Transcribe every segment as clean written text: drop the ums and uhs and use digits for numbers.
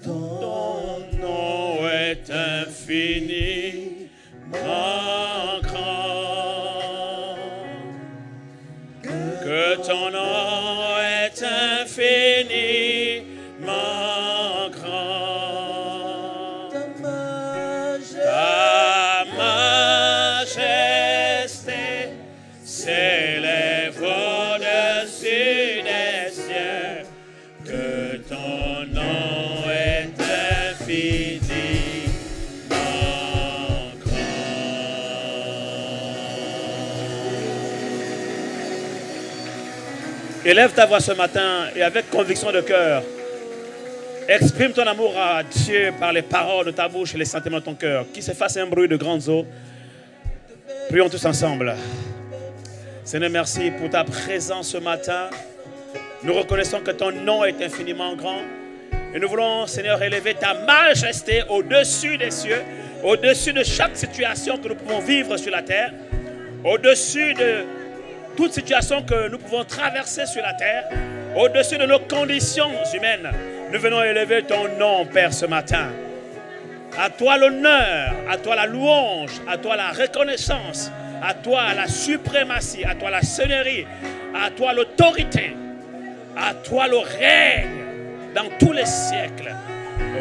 Ton nom est infiniment grand. Ton nom est infiniment grand. Que ton nom est infiniment grand. Ta majesté s'élève au-dessus des cieux. Que ton nom est infiniment grand. Élève ta voix ce matin et avec conviction de cœur, exprime ton amour à Dieu par les paroles de ta bouche et les sentiments de ton cœur. Qu'il se fasse un bruit de grandes eaux. Prions tous ensemble. Seigneur, merci pour ta présence ce matin. Nous reconnaissons que ton nom est infiniment grand. Et nous voulons, Seigneur, élever ta majesté au-dessus des cieux, au-dessus de chaque situation que nous pouvons vivre sur la terre, au-dessus de toute situation que nous pouvons traverser sur la terre, au-dessus de nos conditions humaines. Nous venons élever ton nom, Père, ce matin. À toi l'honneur, à toi la louange, à toi la reconnaissance, à toi la suprématie, à toi la seigneurie, à toi l'autorité, à toi le règne dans tous les siècles.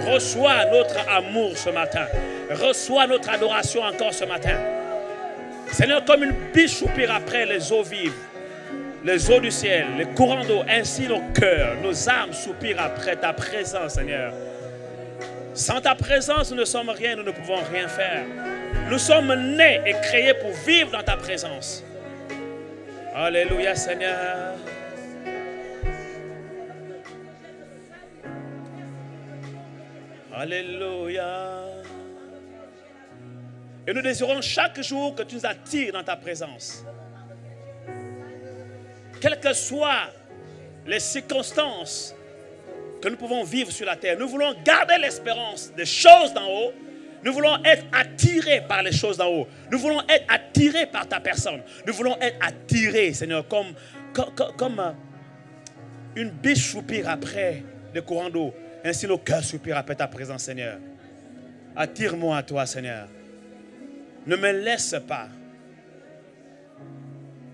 Reçois notre amour ce matin. Reçois notre adoration encore ce matin. Seigneur, comme une biche soupire après les eaux vives, les eaux du ciel, les courants d'eau, ainsi nos cœurs, nos âmes soupirent après ta présence, Seigneur. Sans ta présence, nous ne sommes rien, nous ne pouvons rien faire. Nous sommes nés et créés pour vivre dans ta présence. Alléluia, Seigneur. Alléluia. Et nous désirons chaque jour que tu nous attires dans ta présence. Quelles que soient les circonstances que nous pouvons vivre sur la terre, nous voulons garder l'espérance des choses d'en haut. Nous voulons être attirés par les choses d'en haut. Nous voulons être attirés par ta personne. Nous voulons être attirés, Seigneur, comme une biche soupire après les courants d'eau. Ainsi nos cœurs soupirent après ta présence, Seigneur. Attire-moi à toi, Seigneur. Ne me laisse pas.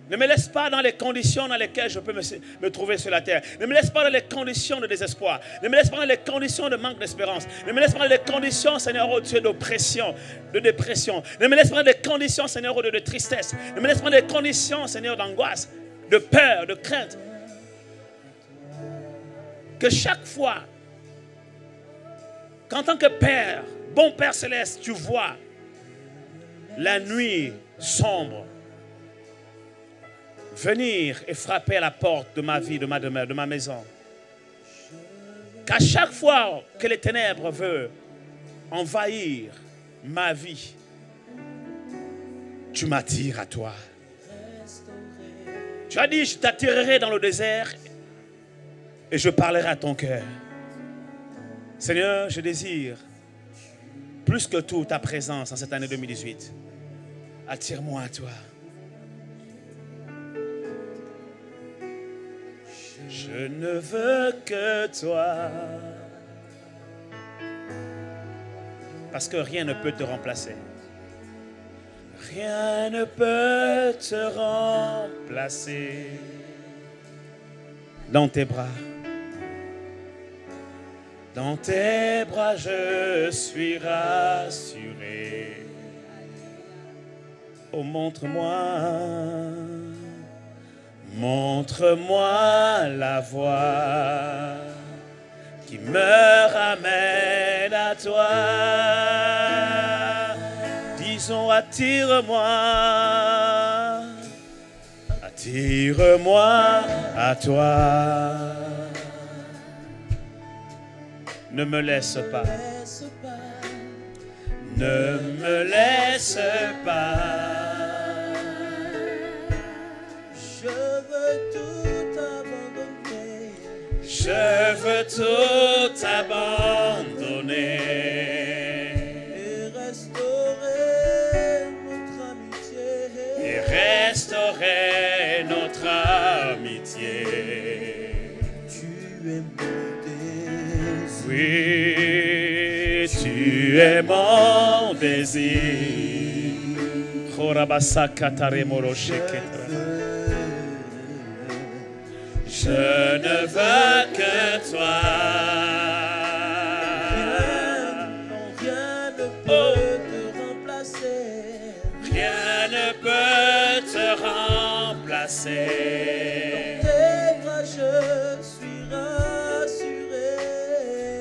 Ne me laisse pas dans les conditions dans lesquelles je peux me trouver sur la terre. Ne me laisse pas dans les conditions de désespoir. Ne me laisse pas dans les conditions de manque d'espérance. Ne me laisse pas dans les conditions, Seigneur, oh Dieu, d'oppression, de dépression. Ne me laisse pas dans les conditions, Seigneur, oh, de tristesse. Ne me laisse pas dans les conditions, Seigneur, d'angoisse, de peur, de crainte. Que chaque fois, qu'en tant que Père, bon Père Céleste, tu vois la nuit sombre venir et frapper à la porte de ma vie, de ma demeure, de ma maison. Qu'à chaque fois que les ténèbres veulent envahir ma vie, tu m'attires à toi. Tu as dit, je t'attirerai dans le désert et je parlerai à ton cœur. Seigneur, je désire plus que tout ta présence en cette année 2018. Attire-moi à toi. Je ne veux que toi. Parce que rien ne peut te remplacer. Rien ne peut te remplacer. Dans tes bras. Dans tes bras, je suis rassuré. Oh, montre-moi la voie qui me ramène à toi. Disons, attire-moi à toi. Ne me laisse pas. Ne me laisse pas. Je veux tout abandonner. Je veux tout abandonner. Et restaurer notre amitié. Tu es mon désir. Oui, tu es mon désir. Je ne veux que toi. Rien ne peut te remplacer. Rien ne peut te remplacer. Dans tes bras je suis rassuré.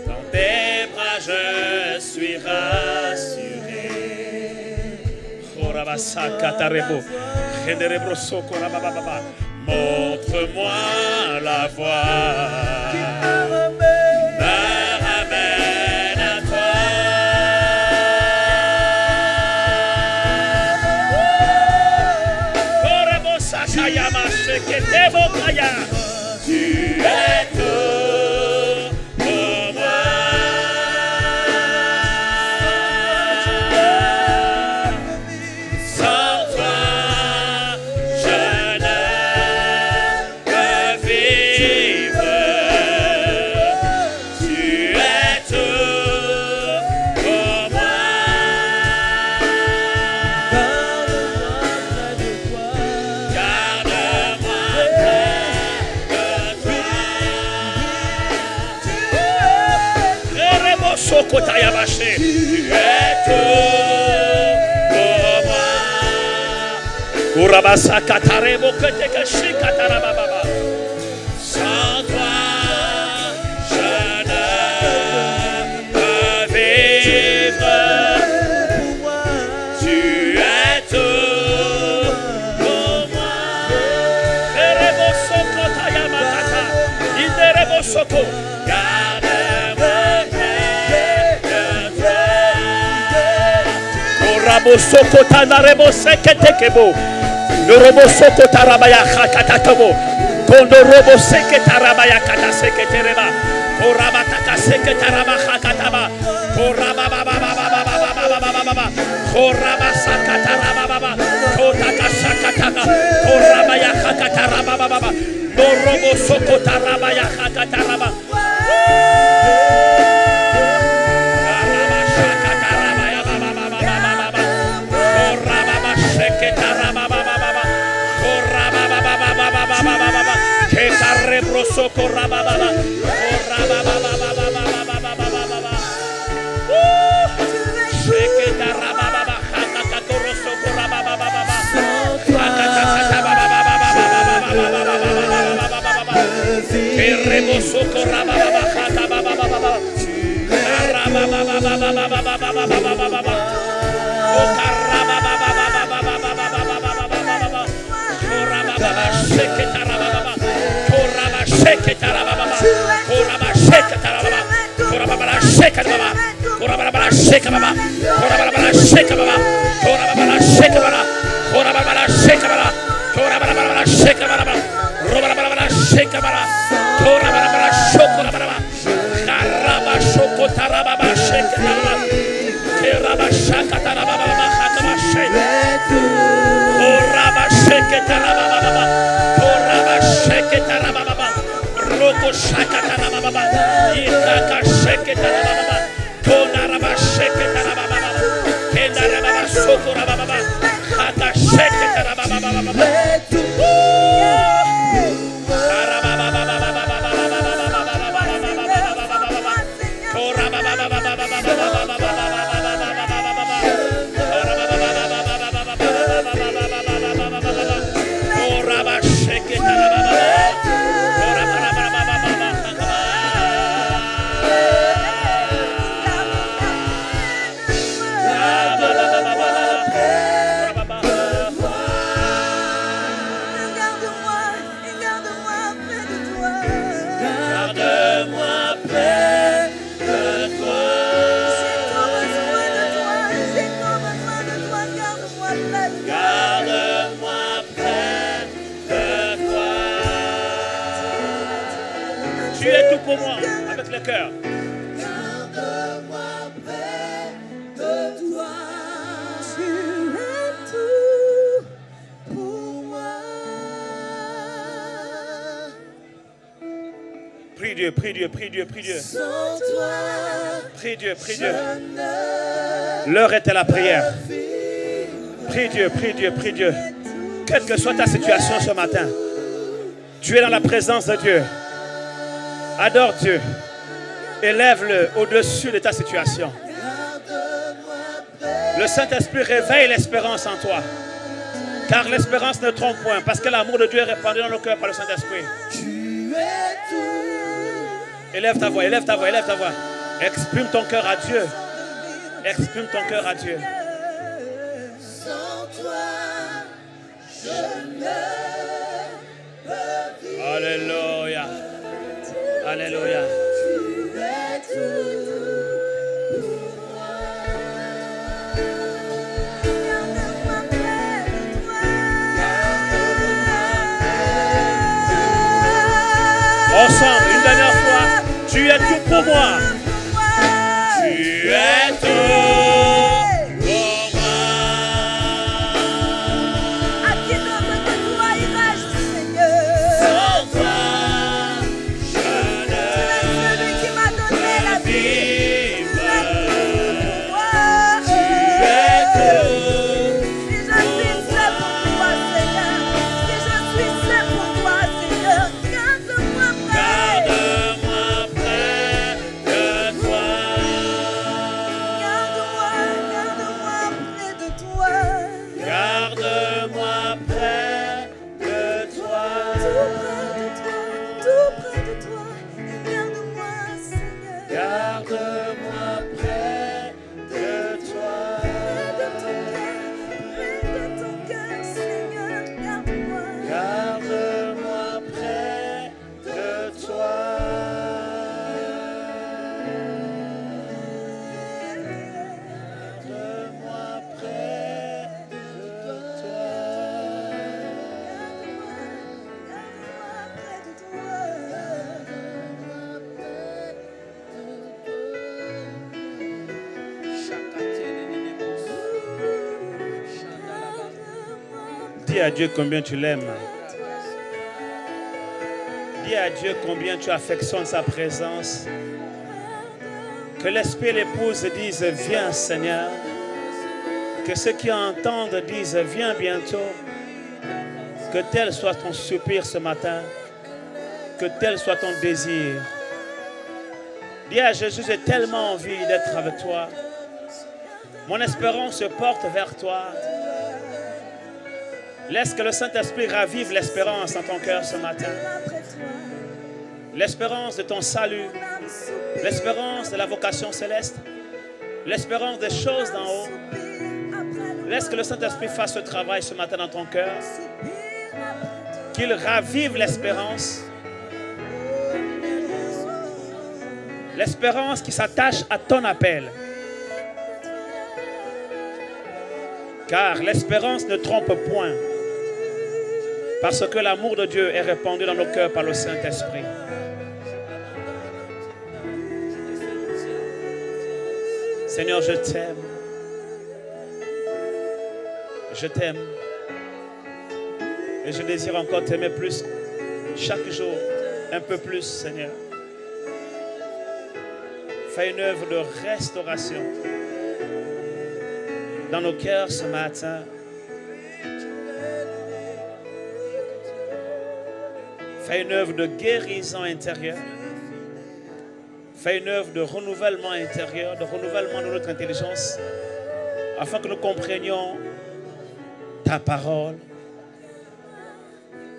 Dans tes bras je suis rassuré. Montre-moi la voie Qui me ramène à toi. Tu es tout pour moi. Sans toi, je ne peux vivre. Tu es tout pour moi. Garde-moi près de toi. Sokotayabashe, tu es tout pour moi. Urabasa katarebo ketekashi katarababa. Sans toi, je ne peux vivre. Tu es tout pour moi. Erebo sokotayamakata, iderebo soko. Rabo soko tanarebo seketekebo. Norobo soko tarabaya khakatakabo. Kondo robo seketarabaya kata seketereba. Koraba taka seketaraba khakataba. Koraba baba baba baba baba baba. Koraba sakataraba baba. Kotaka sakataka. Koraba ya khakataraba baba. Norobo soko tarabaya khakataraba. Tu es tout pour moi, avec le cœur. Garde-moi près de toi. Tu es tout pour moi. Prie Dieu, prie Dieu, prie Dieu, prie Dieu. Sans toi, Prie Dieu, prie Dieu. je ne L'heure est à la prière. vis. Prie Dieu, prie Dieu, prie Dieu. Quelle que soit ta situation ce matin, tu es dans la présence de Dieu. Adore Dieu. Élève-le au-dessus de ta situation. Le Saint-Esprit réveille l'espérance en toi. Car l'espérance ne trompe point. Parce que l'amour de Dieu est répandu dans nos cœurs par le Saint-Esprit. Tu es tout. Élève ta voix, élève ta voix, élève ta voix. Exprime ton cœur à Dieu. Exprime ton cœur à Dieu. Sans toi, je ne peux vivre. Alléluia. Alléluia. Tu es tout pour moi. Garde-moi près de toi. Ensemble, une dernière fois. Tu es tout pour moi. Tu es tout pour moi. À qui d'autre que toi irais-je, Seigneur? Sans toi, je Tu es celui qui m'a donné la ne vie. vis Tu es tout pour moi. Tu es tout. Si je suis seul pour toi, Seigneur, si je suis seul pour toi, Seigneur, garde-moi près. Garde-moi près de toi. Garde-moi près de toi. Garde-moi près de toi. Tout près de toi, garde-moi, Seigneur. Garde-moi près de toi. Près de ton cœur, Seigneur, garde-moi. Garde-moi près de toi. Garde-moi près de toi. Dis à Dieu combien tu l'aimes. Dis à Dieu combien tu affectionnes sa présence. Que l'esprit et l'épouse disent viens Seigneur. Que ceux qui entendent disent viens bientôt. Que tel soit ton soupir ce matin. Que tel soit ton désir. Dis à Jésus, j'ai tellement envie d'être avec toi. Mon espérance se porte vers toi. Laisse que le Saint-Esprit ravive l'espérance dans ton cœur ce matin. L'espérance de ton salut. L'espérance de la vocation céleste. L'espérance des choses d'en haut. Laisse que le Saint-Esprit fasse ce travail ce matin dans ton cœur. Qu'il ravive l'espérance. L'espérance qui s'attache à ton appel. Car l'espérance ne trompe point. Parce que l'amour de Dieu est répandu dans nos cœurs par le Saint-Esprit. Seigneur, je t'aime. Je t'aime. Et je désire encore t'aimer plus. Chaque jour, un peu plus, Seigneur. Fais une œuvre de restauration dans nos cœurs ce matin. Fais une œuvre de guérison intérieure. Fais une œuvre de renouvellement intérieur, de renouvellement de notre intelligence, afin que nous comprenions ta parole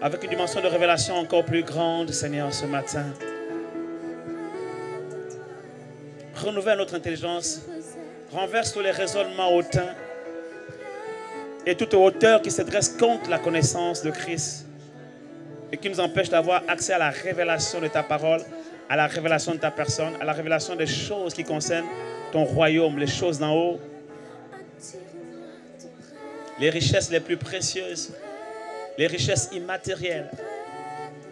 avec une dimension de révélation encore plus grande, Seigneur, ce matin. Renouvelle notre intelligence, renverse tous les raisonnements hautains et toute hauteur qui se dresse contre la connaissance de Christ et qui nous empêche d'avoir accès à la révélation de ta parole, à la révélation de ta personne, à la révélation des choses qui concernent ton royaume, les choses d'en haut, les richesses les plus précieuses, les richesses immatérielles,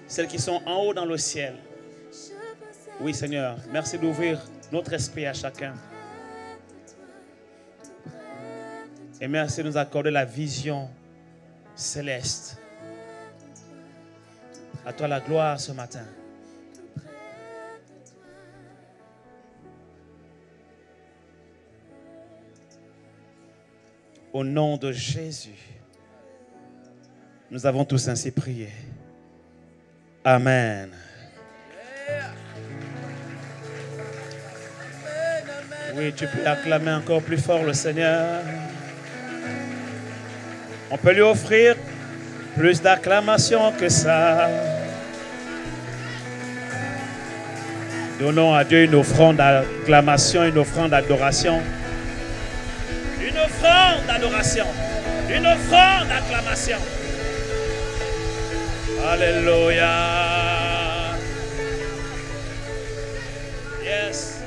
celles qui sont en haut dans le ciel. Oui, Seigneur, merci d'ouvrir notre esprit à chacun. Et merci de nous accorder la vision céleste. À toi la gloire ce matin. Au nom de Jésus, nous avons tous ainsi prié. Amen. Oui, tu peux acclamer encore plus fort le Seigneur. On peut lui offrir plus d'acclamation que ça. Donnons à Dieu une offrande d'acclamation, une offrande d'adoration. Une offrande d'adoration. Une offrande d'acclamation. Alléluia. Yes.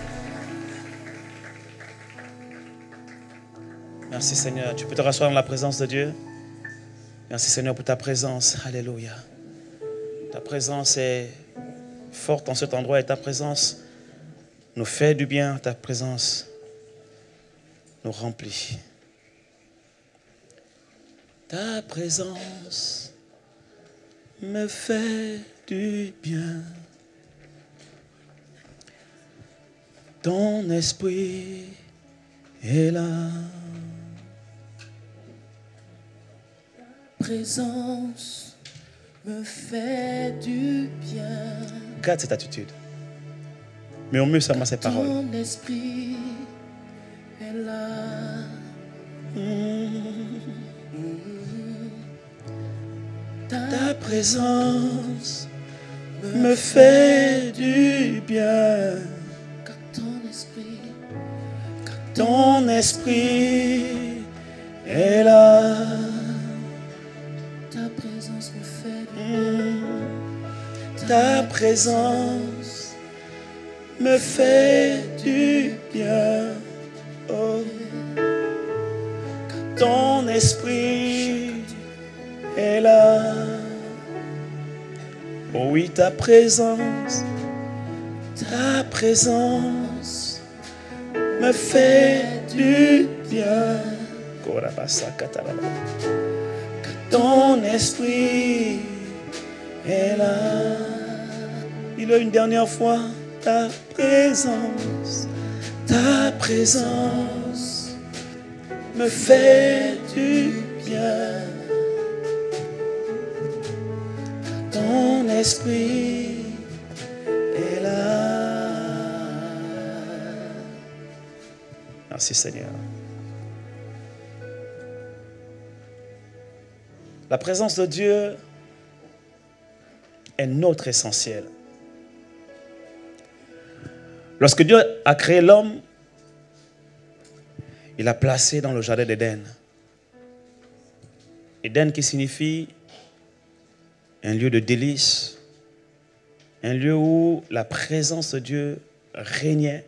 Merci Seigneur. Tu peux te rasseoir dans la présence de Dieu. Merci Seigneur pour ta présence. Alléluia. Ta présence est forte en cet endroit et ta présence nous fait du bien. Ta présence nous remplit. Ta présence me fait du bien. Ton esprit est là. Présence me fait du bien. Garde cette attitude. Mais au mieux seulement ces paroles. Ton esprit est là. Ta présence me fait du bien. Car ton esprit est là. Ta présence me fait du bien. Ta présence me fait du bien. Oh. Ton esprit est là. Oh oui, ta présence me fait du bien. Ton esprit est là. Dis-le une dernière fois. Ta présence me fait du bien. Ton esprit est là. Merci Seigneur. La présence de Dieu est notre essentiel. Lorsque Dieu a créé l'homme, il l'a placé dans le jardin d'Éden. Éden qui signifie un lieu de délice, un lieu où la présence de Dieu régnait.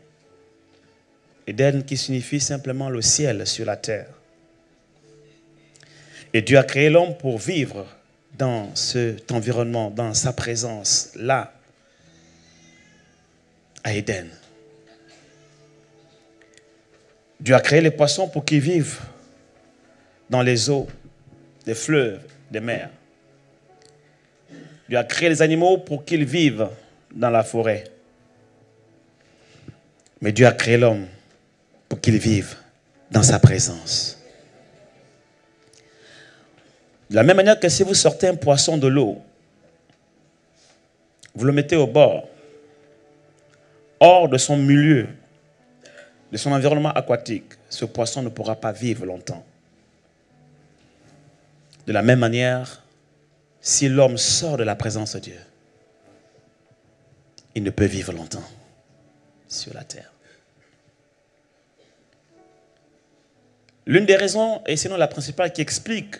Éden qui signifie simplement le ciel sur la terre. Et Dieu a créé l'homme pour vivre dans cet environnement, dans sa présence, là, à Éden. Dieu a créé les poissons pour qu'ils vivent dans les eaux, des fleuves, des mers. Dieu a créé les animaux pour qu'ils vivent dans la forêt. Mais Dieu a créé l'homme pour qu'il vive dans sa présence. De la même manière que si vous sortez un poisson de l'eau, vous le mettez au bord, hors de son milieu, de son environnement aquatique, ce poisson ne pourra pas vivre longtemps. De la même manière, si l'homme sort de la présence de Dieu, il ne peut vivre longtemps sur la terre. L'une des raisons, et sinon la principale, qui explique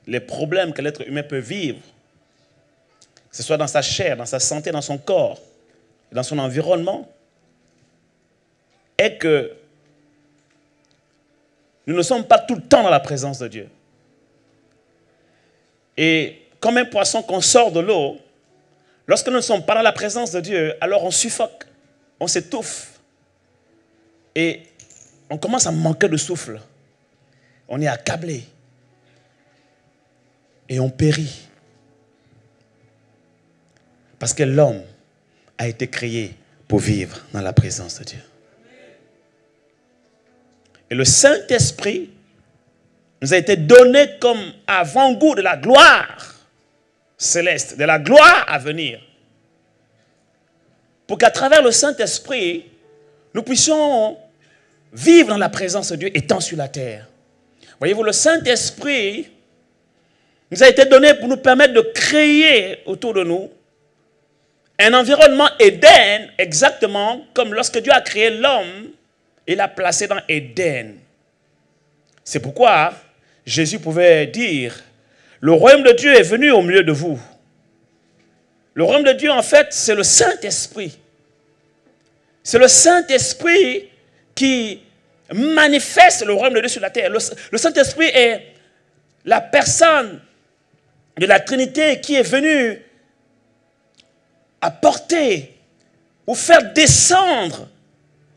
les problèmes que l'être humain peut vivre, que ce soit dans sa chair, dans sa santé, dans son corps, dans son environnement, est que nous ne sommes pas tout le temps dans la présence de Dieu. Et comme un poisson qu'on sort de l'eau, lorsque nous ne sommes pas dans la présence de Dieu, alors on suffoque, on s'étouffe. Et on commence à manquer de souffle. On est accablé. Et on périt. Parce que l'homme a été créé pour vivre dans la présence de Dieu. Et le Saint-Esprit nous a été donné comme avant-goût de la gloire céleste, de la gloire à venir. Pour qu'à travers le Saint-Esprit, nous puissions vivre dans la présence de Dieu étant sur la terre. Voyez-vous, le Saint-Esprit nous a été donné pour nous permettre de créer autour de nous un environnement Éden, exactement comme lorsque Dieu a créé l'homme, il l'a placé dans Éden. C'est pourquoi Jésus pouvait dire, le royaume de Dieu est venu au milieu de vous. Le royaume de Dieu, en fait, c'est le Saint-Esprit. C'est le Saint-Esprit qui manifeste le royaume de Dieu sur la terre. Le Saint-Esprit est la personne de la Trinité qui est venue apporter ou faire descendre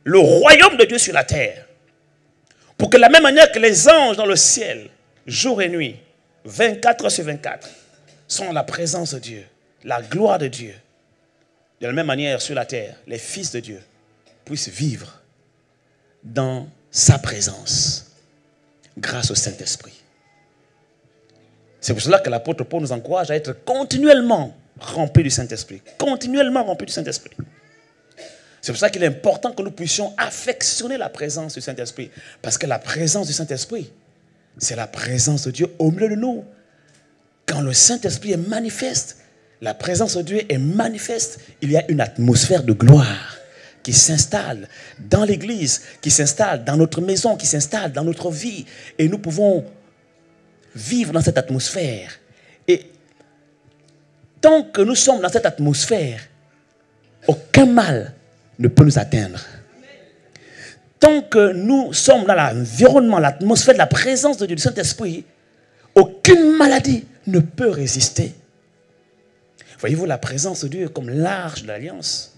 le royaume de Dieu sur la terre. Pour que de la même manière que les anges dans le ciel, jour et nuit, 24 heures sur 24, sont en la présence de Dieu, la gloire de Dieu. De la même manière sur la terre, les fils de Dieu puissent vivre dans sa présence grâce au Saint-Esprit. C'est pour cela que l'apôtre Paul nous encourage à être continuellement remplis du Saint-Esprit. Continuellement remplis du Saint-Esprit. C'est pour ça qu'il est important que nous puissions affectionner la présence du Saint-Esprit. Parce que la présence du Saint-Esprit, c'est la présence de Dieu au milieu de nous. Quand le Saint-Esprit est manifeste, la présence de Dieu est manifeste, il y a une atmosphère de gloire qui s'installe dans l'église, qui s'installe dans notre maison, qui s'installe dans notre vie. Et nous pouvons vivre dans cette atmosphère. Et tant que nous sommes dans cette atmosphère, aucun mal ne peut nous atteindre. Tant que nous sommes dans l'environnement, l'atmosphère de la présence de Dieu, du Saint-Esprit, aucune maladie ne peut résister. Voyez-vous, la présence de Dieu comme l'arche de l'alliance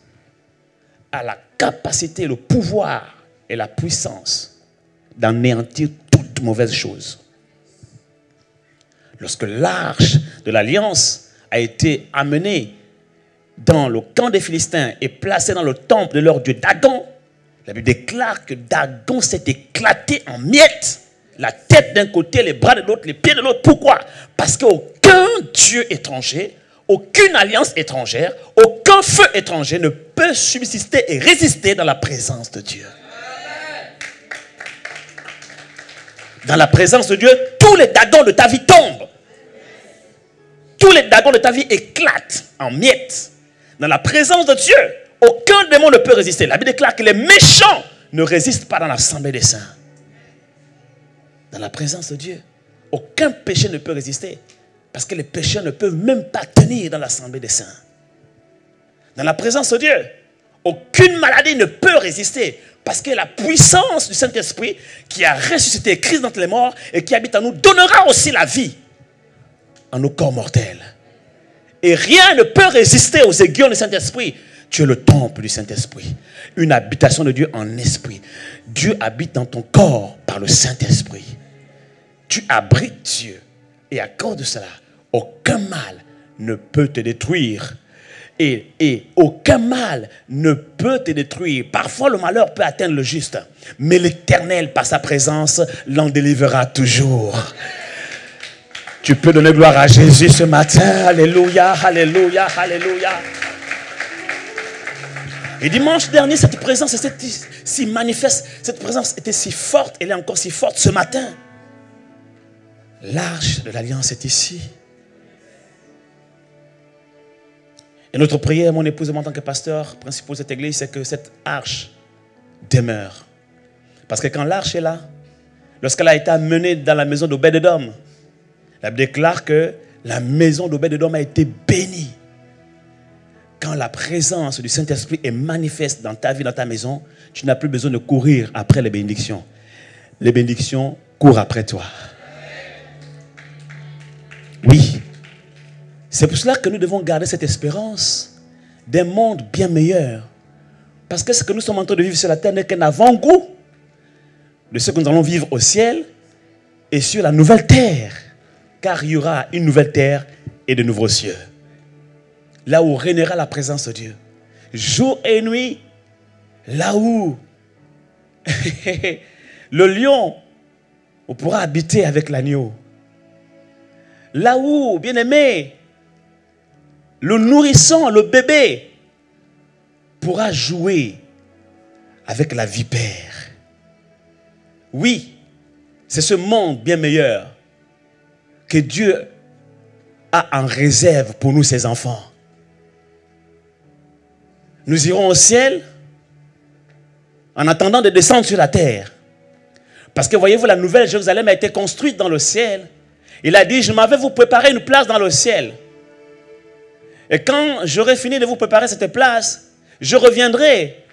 a la capacité, le pouvoir et la puissance d'anéantir toute mauvaise chose. Lorsque l'arche de l'alliance a été amenée dans le camp des Philistins et placée dans le temple de leur dieu Dagon, la Bible déclare que Dagon s'est éclaté en miettes. La tête d'un côté, les bras de l'autre, les pieds de l'autre. Pourquoi? Parce qu'aucun dieu étranger, aucune alliance étrangère, aucun feu étranger ne peut subsister et résister dans la présence de Dieu. Dans la présence de Dieu, tous les Dagons de ta vie tombent. Tous les Dagons de ta vie éclatent en miettes. Dans la présence de Dieu, aucun démon ne peut résister. La Bible déclare que les méchants ne résistent pas dans l'assemblée des saints. Dans la présence de Dieu, aucun péché ne peut résister. Parce que les pécheurs ne peuvent même pas tenir dans l'assemblée des saints. Dans la présence de Dieu, aucune maladie ne peut résister. Parce que la puissance du Saint-Esprit qui a ressuscité Christ d'entre les morts et qui habite en nous donnera aussi la vie en nos corps mortels. Et rien ne peut résister aux aiguillons du Saint-Esprit. Tu es le temple du Saint-Esprit. Une habitation de Dieu en esprit. Dieu habite dans ton corps par le Saint-Esprit. Tu abrites Dieu. Et à cause de cela, aucun mal ne peut te détruire. Et aucun mal ne peut te détruire. Parfois, le malheur peut atteindre le juste. Mais l'Éternel, par sa présence, l'en délivrera toujours. Tu peux donner gloire à Jésus ce matin. Alléluia, alléluia, alléluia. Et dimanche dernier, cette présence était si manifeste. Cette présence était si forte. Elle est encore si forte ce matin. L'arche de l'alliance est ici. Et notre prière, mon épouse et moi en tant que pasteur principal de cette église, c'est que cette arche demeure. Parce que quand l'arche est là, lorsqu'elle a été amenée dans la maison d'Obed-Edom, la Bible déclare que la maison d'Obed-Edom a été bénie. Quand la présence du Saint-Esprit est manifeste dans ta vie, dans ta maison, tu n'as plus besoin de courir après les bénédictions. Les bénédictions courent après toi. Oui. C'est pour cela que nous devons garder cette espérance d'un monde bien meilleur. Parce que ce que nous sommes en train de vivre sur la terre n'est qu'un avant-goût de ce que nous allons vivre au ciel et sur la nouvelle terre. Car il y aura une nouvelle terre et de nouveaux cieux. Là où régnera la présence de Dieu. Jour et nuit, là où le lion on pourra habiter avec l'agneau. Là où, bien aimé, le nourrisson, le bébé, pourra jouer avec la vipère. Oui, c'est ce monde bien meilleur que Dieu a en réserve pour nous, ses enfants. Nous irons au ciel en attendant de descendre sur la terre. Parce que voyez-vous, la nouvelle Jérusalem a été construite dans le ciel. Il a dit, je m'en vais vous préparer une place dans le ciel. Et quand j'aurai fini de vous préparer cette place, je reviendrai.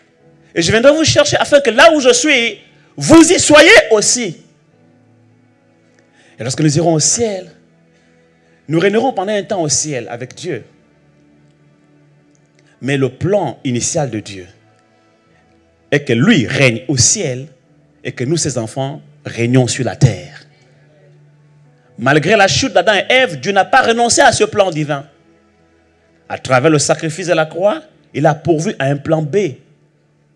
Et je viendrai vous chercher afin que là où je suis, vous y soyez aussi. Et lorsque nous irons au ciel, nous régnerons pendant un temps au ciel avec Dieu. Mais le plan initial de Dieu est que lui règne au ciel et que nous, ses enfants, régnons sur la terre. Malgré la chute d'Adam et Ève, Dieu n'a pas renoncé à ce plan divin. À travers le sacrifice de la croix, il a pourvu à un plan B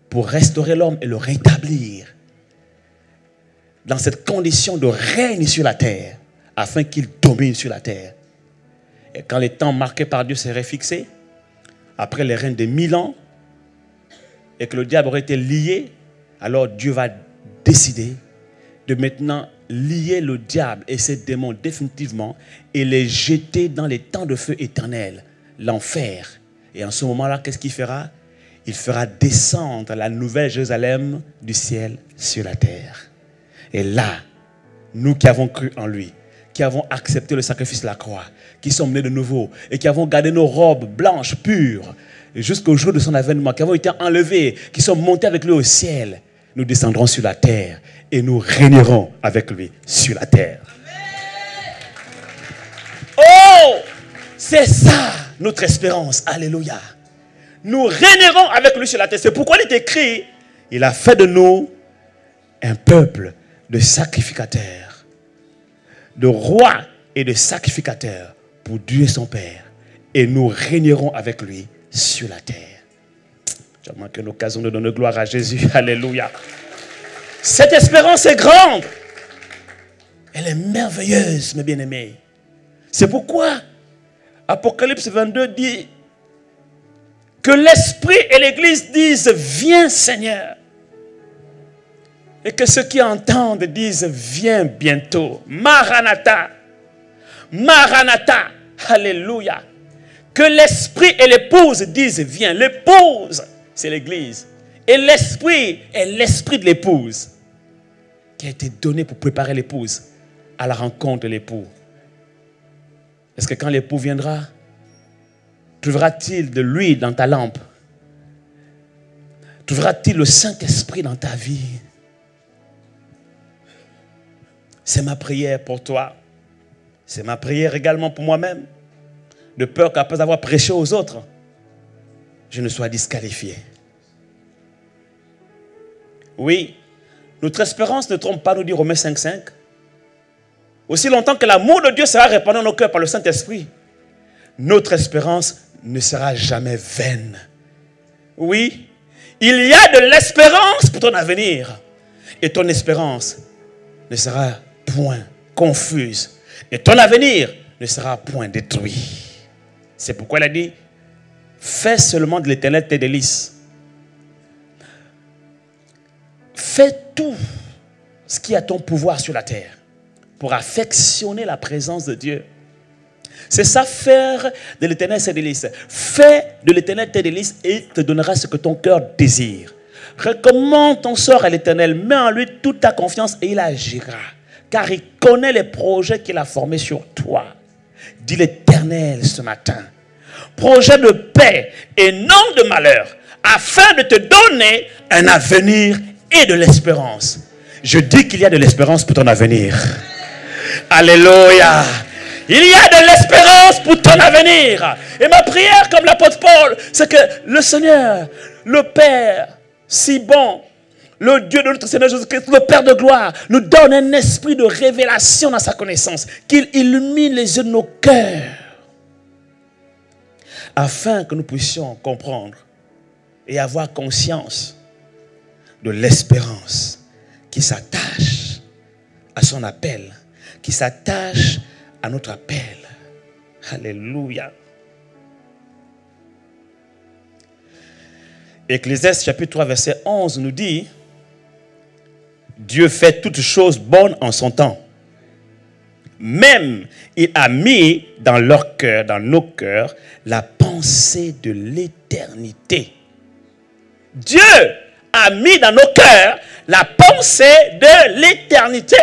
pour restaurer l'homme et le rétablir dans cette condition de règne sur la terre, afin qu'il domine sur la terre. Et quand les temps marqués par Dieu seraient fixés, après les règnes de 1000 ans, et que le diable aurait été lié, alors Dieu va décider de maintenant lier le diable et ses démons définitivement et les jeter dans les temps de feu éternel, l'enfer. Et en ce moment-là, qu'est-ce qu'il fera? Il fera descendre la nouvelle Jérusalem du ciel sur la terre. Et là, nous qui avons cru en lui, qui avons accepté le sacrifice de la croix, qui sommes nés de nouveau et qui avons gardé nos robes blanches, pures, jusqu'au jour de son avènement, qui avons été enlevés, qui sommes montés avec lui au ciel, nous descendrons sur la terre et nous régnerons avec lui sur la terre. Oh, c'est ça notre espérance. Alléluia. Nous régnerons avec lui sur la terre. C'est pourquoi il est écrit, il a fait de nous un peuple de sacrificateurs, de rois et de sacrificateurs pour Dieu son Père. Et nous régnerons avec lui sur la terre. Tu as manqué l'occasion de donner gloire à Jésus. Alléluia. Cette espérance est grande. Elle est merveilleuse, mes bien-aimés. C'est pourquoi Apocalypse 22 dit que l'Esprit et l'Église disent, viens Seigneur. Et que ceux qui entendent disent, viens bientôt. Maranatha. Maranatha. Alléluia. Que l'Esprit et l'épouse disent, viens. L'épouse, c'est l'Église. Et l'Esprit est l'Esprit de l'épouse qui a été donné pour préparer l'épouse à la rencontre de l'époux. Est-ce que quand l'époux viendra, trouvera-t-il de l'huile dans ta lampe? Trouvera-t-il le Saint-Esprit dans ta vie? C'est ma prière pour toi. C'est ma prière également pour moi-même. De peur qu'après avoir prêché aux autres, je ne sois disqualifié. Oui, notre espérance ne trompe pas, nous dit Romains 5,5. Aussi longtemps que l'amour de Dieu sera répandu dans nos cœurs par le Saint-Esprit, notre espérance ne sera jamais vaine. Oui, il y a de l'espérance pour ton avenir. Et ton espérance ne sera point confuse. Et ton avenir ne sera point détruit. C'est pourquoi il a dit, fais seulement de l'Éternel tes délices. Fais tout ce qui est à ton pouvoir sur la terre pour affectionner la présence de Dieu. C'est ça, faire de l'Éternel ses délices. Fais de l'Éternel tes délices et il te donnera ce que ton cœur désire. Recommande ton sort à l'Éternel, mets en lui toute ta confiance et il agira. Car il connaît les projets qu'il a formés sur toi. Dit l'Éternel ce matin. Projet de paix et non de malheur, afin de te donner un avenir et de l'espérance. Je dis qu'il y a de l'espérance pour ton avenir. Alléluia. Il y a de l'espérance pour ton avenir. Et ma prière, comme l'apôtre Paul, c'est que le Seigneur, le Père, si bon, le Dieu de notre Seigneur Jésus-Christ, le Père de gloire, nous donne un esprit de révélation dans sa connaissance, qu'il illumine les yeux de nos cœurs, afin que nous puissions comprendre et avoir conscience de l'espérance qui s'attache à son appel, qui s'attache à notre appel. Alléluia. Ecclésiaste chapitre 3 verset 11 nous dit: Dieu fait toutes choses bonnes en son temps. Même il a mis dans leur cœur, dans nos cœurs, la pensée de l'éternité. Dieu a mis dans nos cœurs la pensée de l'éternité.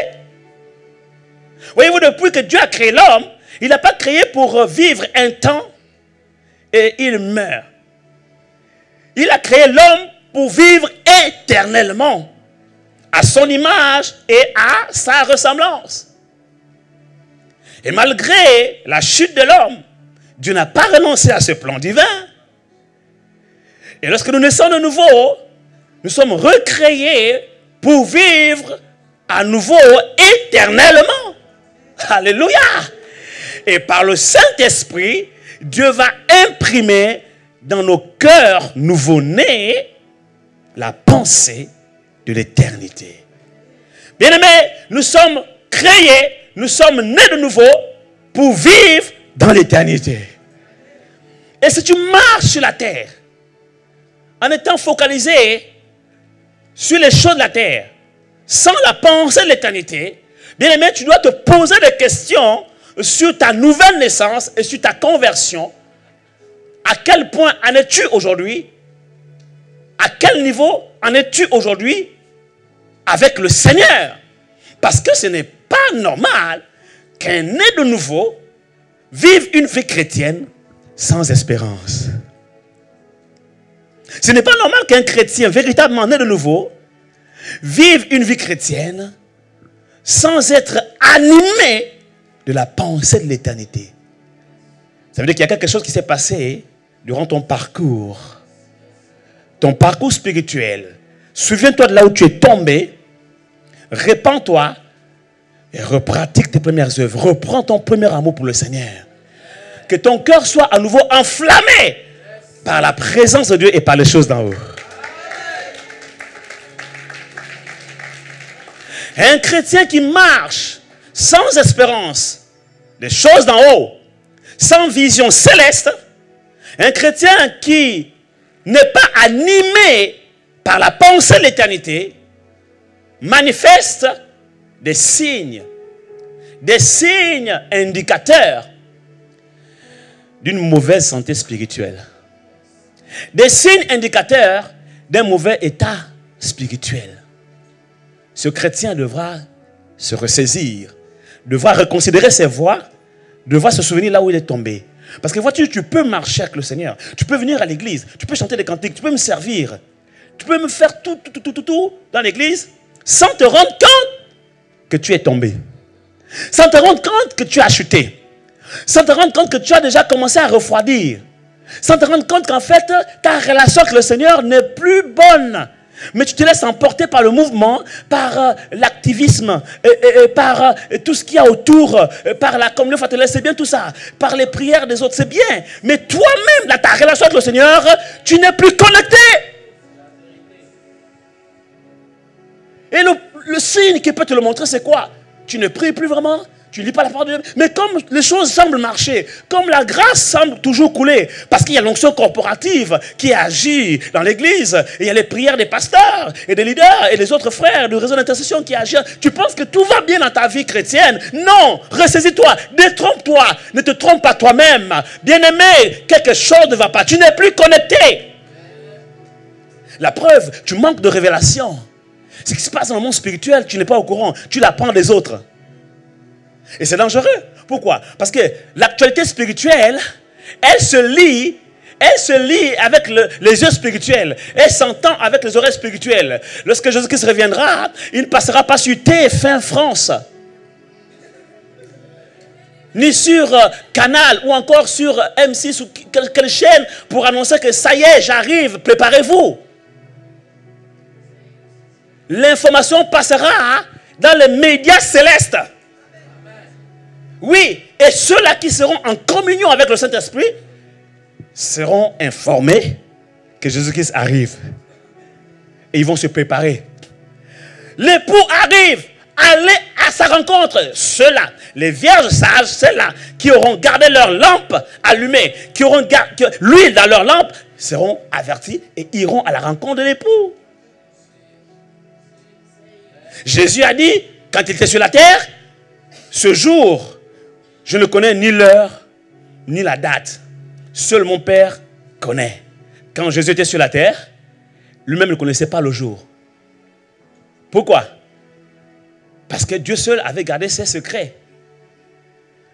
Voyez-vous, depuis que Dieu a créé l'homme, il n'a pas créé pour vivre un temps et il meurt. Il a créé l'homme pour vivre éternellement, à son image et à sa ressemblance. Et malgré la chute de l'homme, Dieu n'a pas renoncé à ce plan divin. Et lorsque nous naissons de nouveau, nous sommes recréés pour vivre à nouveau éternellement. Alléluia. Et par le Saint-Esprit, Dieu va imprimer dans nos cœurs nouveau-nés la pensée de l'éternité. Bien-aimés, nous sommes créés, nous sommes nés de nouveau pour vivre dans l'éternité. Et si tu marches sur la terre en étant focalisé sur les choses de la terre, sans la pensée de l'éternité, bien-aimé, tu dois te poser des questions sur ta nouvelle naissance et sur ta conversion. À quel point en es-tu aujourd'hui? À quel niveau en es-tu aujourd'hui avec le Seigneur? Parce que ce n'est pas normal qu'un né de nouveau vive une vie chrétienne sans espérance. Ce n'est pas normal qu'un chrétien véritablement né de nouveau vive une vie chrétienne sans être animé de la pensée de l'éternité. Ça veut dire qu'il y a quelque chose qui s'est passé durant ton parcours spirituel. Souviens-toi de là où tu es tombé, répands-toi et repratique tes premières œuvres. Reprends ton premier amour pour le Seigneur. Que ton cœur soit à nouveau enflammé par la présence de Dieu et par les choses d'en haut. Un chrétien qui marche sans espérance des choses d'en haut, sans vision céleste, un chrétien qui n'est pas animé par la pensée de l'éternité, manifeste des signes indicateurs d'une mauvaise santé spirituelle. Des signes indicateurs d'un mauvais état spirituel. Ce chrétien devra se ressaisir, devra reconsidérer ses voies, devra se souvenir là où il est tombé. Parce que vois-tu, tu peux marcher avec le Seigneur, tu peux venir à l'église, tu peux chanter des cantiques, tu peux me servir, tu peux me faire tout dans l'église sans te rendre compte que tu es tombé, sans te rendre compte que tu as chuté, sans te rendre compte que tu as déjà commencé à refroidir, sans te rendre compte qu'en fait ta relation avec le Seigneur n'est plus bonne. Mais tu te laisses emporter par le mouvement, par l'activisme, par tout ce qu'il y a autour, par la communion fraternelle, c'est bien tout ça, par les prières des autres, c'est bien. Mais toi-même, dans ta relation avec le Seigneur, tu n'es plus connecté. Et le signe qui peut te le montrer, c'est quoi? Tu ne pries plus vraiment, tu ne lis pas la parole de Dieu. Mais comme les choses semblent marcher, comme la grâce semble toujours couler, parce qu'il y a l'onction corporative qui agit dans l'église, et il y a les prières des pasteurs et des leaders et des autres frères du réseau d'intercession qui agissent. Tu penses que tout va bien dans ta vie chrétienne? Non, ressaisis-toi, détrompe-toi, ne te trompe pas toi-même. Bien-aimé, quelque chose ne va pas, tu n'es plus connecté. La preuve, tu manques de révélation. Ce qui se passe dans le monde spirituel, tu n'es pas au courant, tu l'apprends des autres. Et c'est dangereux. Pourquoi? Parce que l'actualité spirituelle, elle se lie avec les yeux spirituels. Elle s'entend avec les oreilles spirituelles. Lorsque Jésus-Christ reviendra, il ne passera pas sur TF1 France, ni sur Canal ou encore sur M6 ou quelle chaîne pour annoncer que ça y est, j'arrive, préparez-vous. L'information passera dans les médias célestes. Oui, et ceux-là qui seront en communion avec le Saint-Esprit seront informés que Jésus-Christ arrive. Et ils vont se préparer. L'époux arrive. Allez à sa rencontre. Ceux-là, les vierges sages, ceux-là qui auront gardé leur lampe allumée, qui auront l'huile dans leur lampe, seront avertis et iront à la rencontre de l'époux. Jésus a dit, quand il était sur la terre, ce jour, je ne connais ni l'heure, ni la date. Seul mon Père connaît. Quand Jésus était sur la terre, lui-même ne connaissait pas le jour. Pourquoi? Parce que Dieu seul avait gardé ses secrets.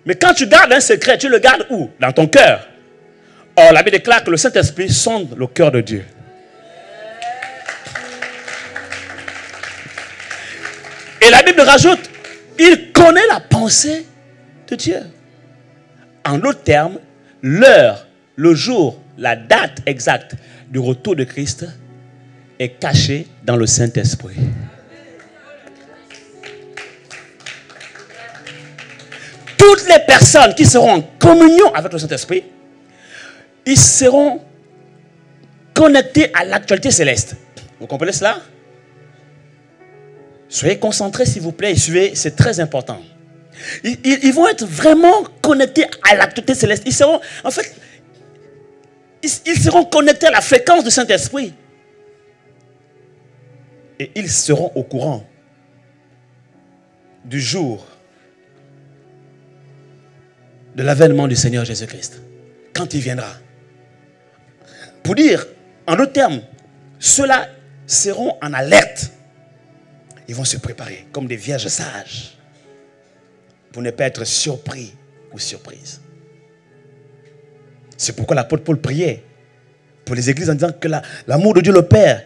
Mais quand tu gardes un secret, tu le gardes où? Dans ton cœur. Or, la Bible déclare que le Saint-Esprit sonde le cœur de Dieu. Et la Bible rajoute, il connaît la pensée de Dieu. En d'autres termes, l'heure, le jour, la date exacte du retour de Christ est cachée dans le Saint-Esprit. Toutes les personnes qui seront en communion avec le Saint-Esprit, ils seront connectés à l'actualité céleste. Vous comprenez cela? Soyez concentrés s'il vous plaît et suivez, c'est très important. Ils vont être vraiment connectés à l'actualité céleste. Ils seront, en fait, ils seront connectés à la fréquence du Saint-Esprit. Et ils seront au courant du jour de l'avènement du Seigneur Jésus-Christ, quand il viendra. Pour dire, en d'autres termes, ceux-là seront en alerte. Ils vont se préparer comme des vierges sages pour ne pas être surpris ou surprises. C'est pourquoi l'apôtre Paul priait pour les églises en disant que l'amour de Dieu le Père,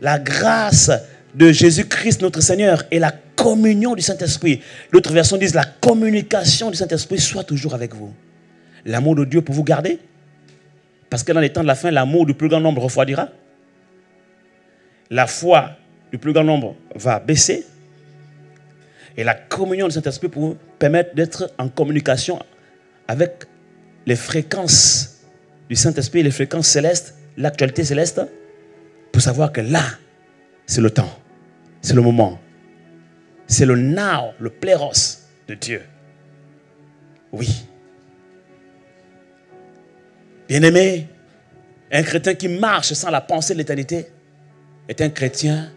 la grâce de Jésus-Christ notre Seigneur et la communion du Saint-Esprit. D'autres versions disent la communication du Saint-Esprit soit toujours avec vous. L'amour de Dieu pour vous garder. Parce que dans les temps de la fin, l'amour du plus grand nombre refroidira. La foi du plus grand nombre va baisser. Et la communion du Saint-Esprit pour vous permettre d'être en communication avec les fréquences du Saint-Esprit, les fréquences célestes, l'actualité céleste, pour savoir que là, c'est le temps, c'est le moment, c'est le now, le pléros de Dieu. Oui. Bien-aimé, un chrétien qui marche sans la pensée de l'éternité est un chrétien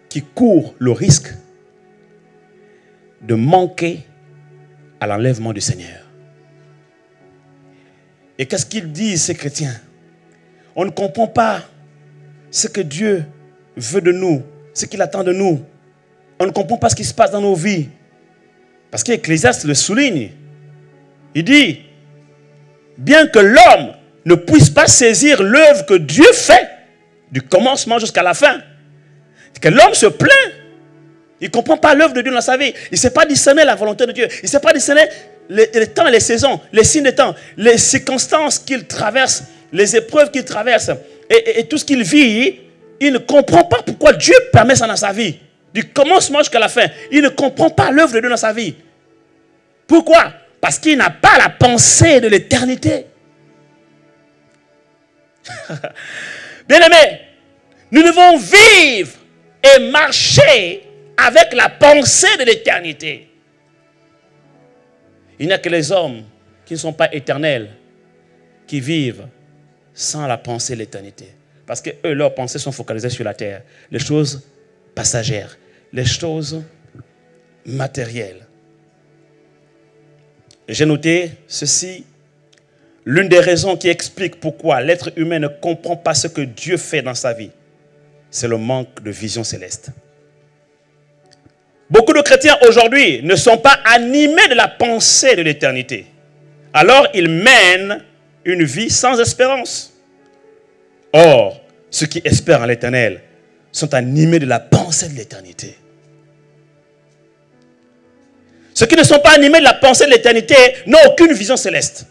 qui court le risque de manquer à l'enlèvement du Seigneur. Et qu'est-ce qu'ils disent, ces chrétiens? On ne comprend pas ce que Dieu veut de nous, ce qu'il attend de nous. On ne comprend pas ce qui se passe dans nos vies. Parce qu'Ecclésiaste le souligne. Il dit, bien que l'homme ne puisse pas saisir l'œuvre que Dieu fait, du commencement jusqu'à la fin, que l'homme se plaint. Il ne comprend pas l'œuvre de Dieu dans sa vie. Il ne sait pas discerner la volonté de Dieu. Il ne sait pas discerner les temps et les saisons, les signes des temps, les circonstances qu'il traverse, les épreuves qu'il traverse et tout ce qu'il vit. Il ne comprend pas pourquoi Dieu permet ça dans sa vie. Du commencement jusqu'à la fin. Il ne comprend pas l'œuvre de Dieu dans sa vie. Pourquoi? Parce qu'il n'a pas la pensée de l'éternité. Bien-aimés, nous devons vivre et marcher avec la pensée de l'éternité. Il n'y a que les hommes qui ne sont pas éternels qui vivent sans la pensée de l'éternité. Parce que eux, leurs pensées sont focalisées sur la terre. Les choses passagères, les choses matérielles. J'ai noté ceci. L'une des raisons qui explique pourquoi l'être humain ne comprend pas ce que Dieu fait dans sa vie, c'est le manque de vision céleste. Beaucoup de chrétiens aujourd'hui ne sont pas animés de la pensée de l'éternité. Alors ils mènent une vie sans espérance. Or, ceux qui espèrent en l'éternel sont animés de la pensée de l'éternité. Ceux qui ne sont pas animés de la pensée de l'éternité n'ont aucune vision céleste.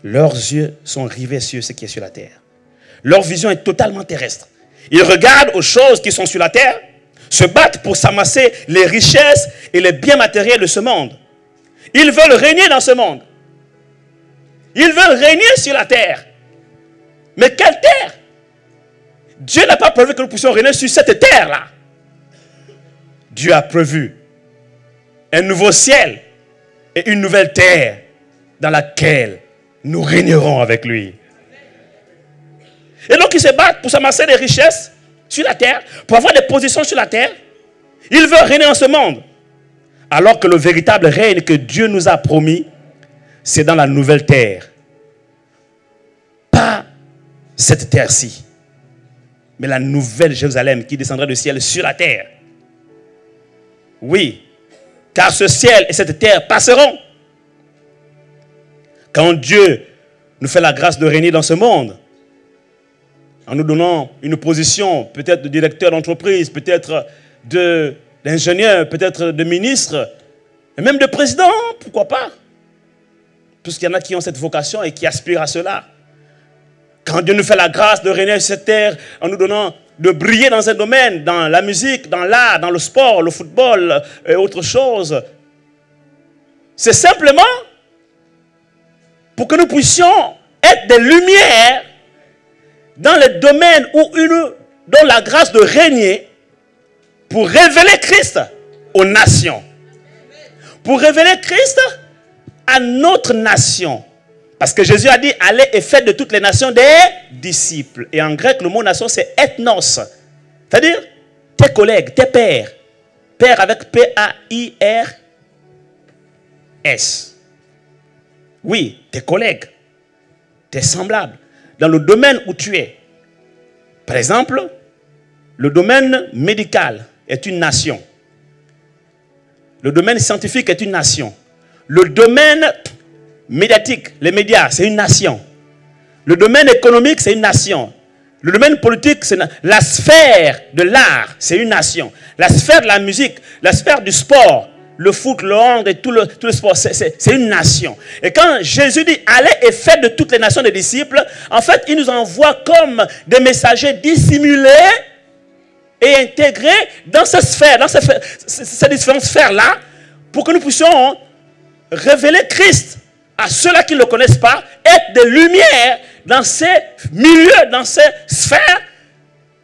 Leurs yeux sont rivés sur ce qui est sur la terre. Leur vision est totalement terrestre. Ils regardent aux choses qui sont sur la terre, se battent pour s'amasser les richesses et les biens matériels de ce monde. Ils veulent régner dans ce monde. Ils veulent régner sur la terre. Mais quelle terre? Dieu n'a pas prévu que nous puissions régner sur cette terre-là. Dieu a prévu un nouveau ciel et une nouvelle terre dans laquelle nous régnerons avec lui. Et donc il se bat pour s'amasser des richesses sur la terre, pour avoir des positions sur la terre. Il veut régner dans ce monde. Alors que le véritable règne que Dieu nous a promis, c'est dans la nouvelle terre. Pas cette terre-ci, mais la nouvelle Jérusalem qui descendra du ciel sur la terre. Oui, car ce ciel et cette terre passeront. Quand Dieu nous fait la grâce de régner dans ce monde, en nous donnant une position, peut-être de directeur d'entreprise, peut-être d'ingénieur, peut-être de ministre, et même de président, pourquoi pas? Puisqu'il y en a qui ont cette vocation et qui aspirent à cela. Quand Dieu nous fait la grâce de régner sur cette terre, en nous donnant de briller dans un domaine, dans la musique, dans l'art, dans le sport, le football et autre chose, c'est simplement pour que nous puissions être des lumières dans les domaines dont la grâce de régner, pour révéler Christ aux nations. Pour révéler Christ à notre nation. Parce que Jésus a dit, allez et faites de toutes les nations des disciples. Et en grec, le mot nation, c'est ethnos. C'est-à-dire, tes collègues, tes pères. Père avec P-A-I-R-S. Oui, tes collègues, tes semblables. Dans le domaine où tu es. Par exemple, le domaine médical est une nation. Le domaine scientifique est une nation. Le domaine médiatique, les médias, c'est une nation. Le domaine économique, c'est une nation. Le domaine politique, c'est la sphère de l'art, c'est une nation. La sphère de la musique, la sphère du sport, le foot, le hand et tout le sport, c'est une nation. Et quand Jésus dit, allez et faites de toutes les nations des disciples, en fait, il nous envoie comme des messagers dissimulés et intégrés dans ces sphères, dans ces différentes sphères-là, pour que nous puissions révéler Christ à ceux-là qui ne le connaissent pas, être des lumières dans ces milieux, dans ces sphères,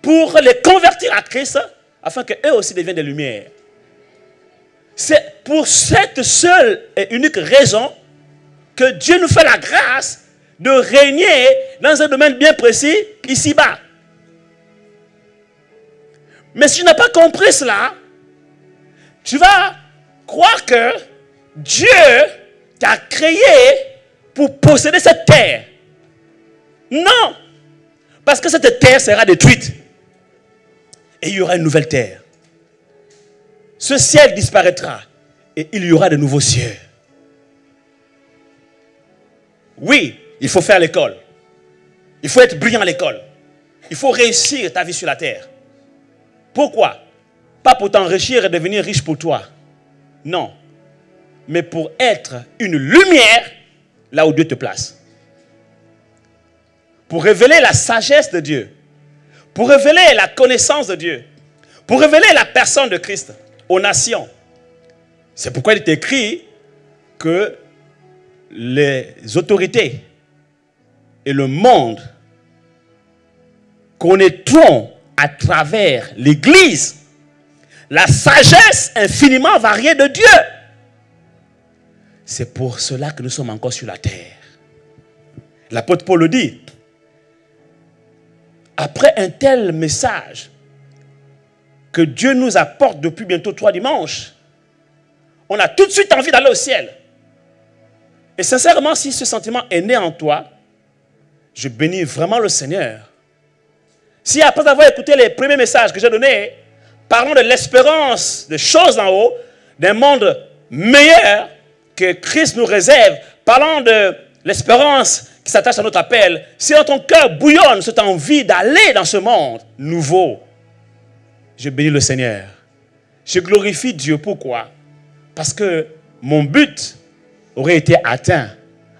pour les convertir à Christ, afin qu'eux aussi deviennent des lumières. C'est pour cette seule et unique raison que Dieu nous fait la grâce de régner dans un domaine bien précis, ici-bas. Mais si tu n'as pas compris cela, tu vas croire que Dieu t'a créé pour posséder cette terre. Non! Parce que cette terre sera détruite. Et il y aura une nouvelle terre. Ce ciel disparaîtra. Et il y aura de nouveaux cieux. Oui, il faut faire l'école. Il faut être brillant à l'école. Il faut réussir ta vie sur la terre. Pourquoi? Pas pour t'enrichir et devenir riche pour toi. Non. Mais pour être une lumière là où Dieu te place. Pour révéler la sagesse de Dieu. Pour révéler la connaissance de Dieu. Pour révéler la personne de Christ aux nations. C'est pourquoi il est écrit que les autorités et le monde connaîtront à travers l'Église la sagesse infiniment variée de Dieu. C'est pour cela que nous sommes encore sur la terre. L'apôtre Paul le dit. Après un tel message que Dieu nous apporte depuis bientôt 3 dimanches, on a tout de suite envie d'aller au ciel. Et sincèrement, si ce sentiment est né en toi, je bénis vraiment le Seigneur. Si après avoir écouté les premiers messages que j'ai donnés, parlons de l'espérance des choses en haut, d'un monde meilleur que Christ nous réserve, parlons de l'espérance qui s'attache à notre appel, si dans ton cœur bouillonne cette envie d'aller dans ce monde nouveau, je bénis le Seigneur. Je glorifie Dieu. Pourquoi? Parce que mon but aurait été atteint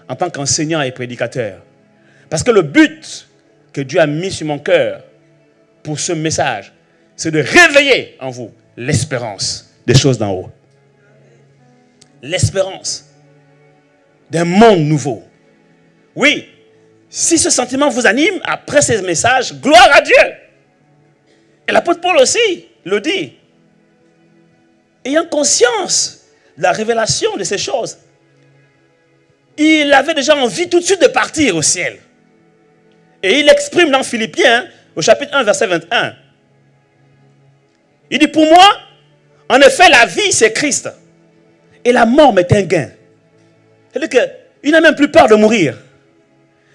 en tant qu'enseignant et prédicateur. Parce que le but que Dieu a mis sur mon cœur pour ce message, c'est de réveiller en vous l'espérance des choses d'en haut. L'espérance d'un monde nouveau. Oui, si ce sentiment vous anime, après ces messages, gloire à Dieu. Et l'apôtre Paul aussi le dit. ayant conscience de la révélation de ces choses, il avait déjà envie tout de suite de partir au ciel. Et il exprime dans Philippiens, au chapitre 1, verset 21. Il dit, pour moi, en effet, la vie, c'est Christ. Et la mort m'est un gain. C'est-à-dire qu'il n'a même plus peur de mourir.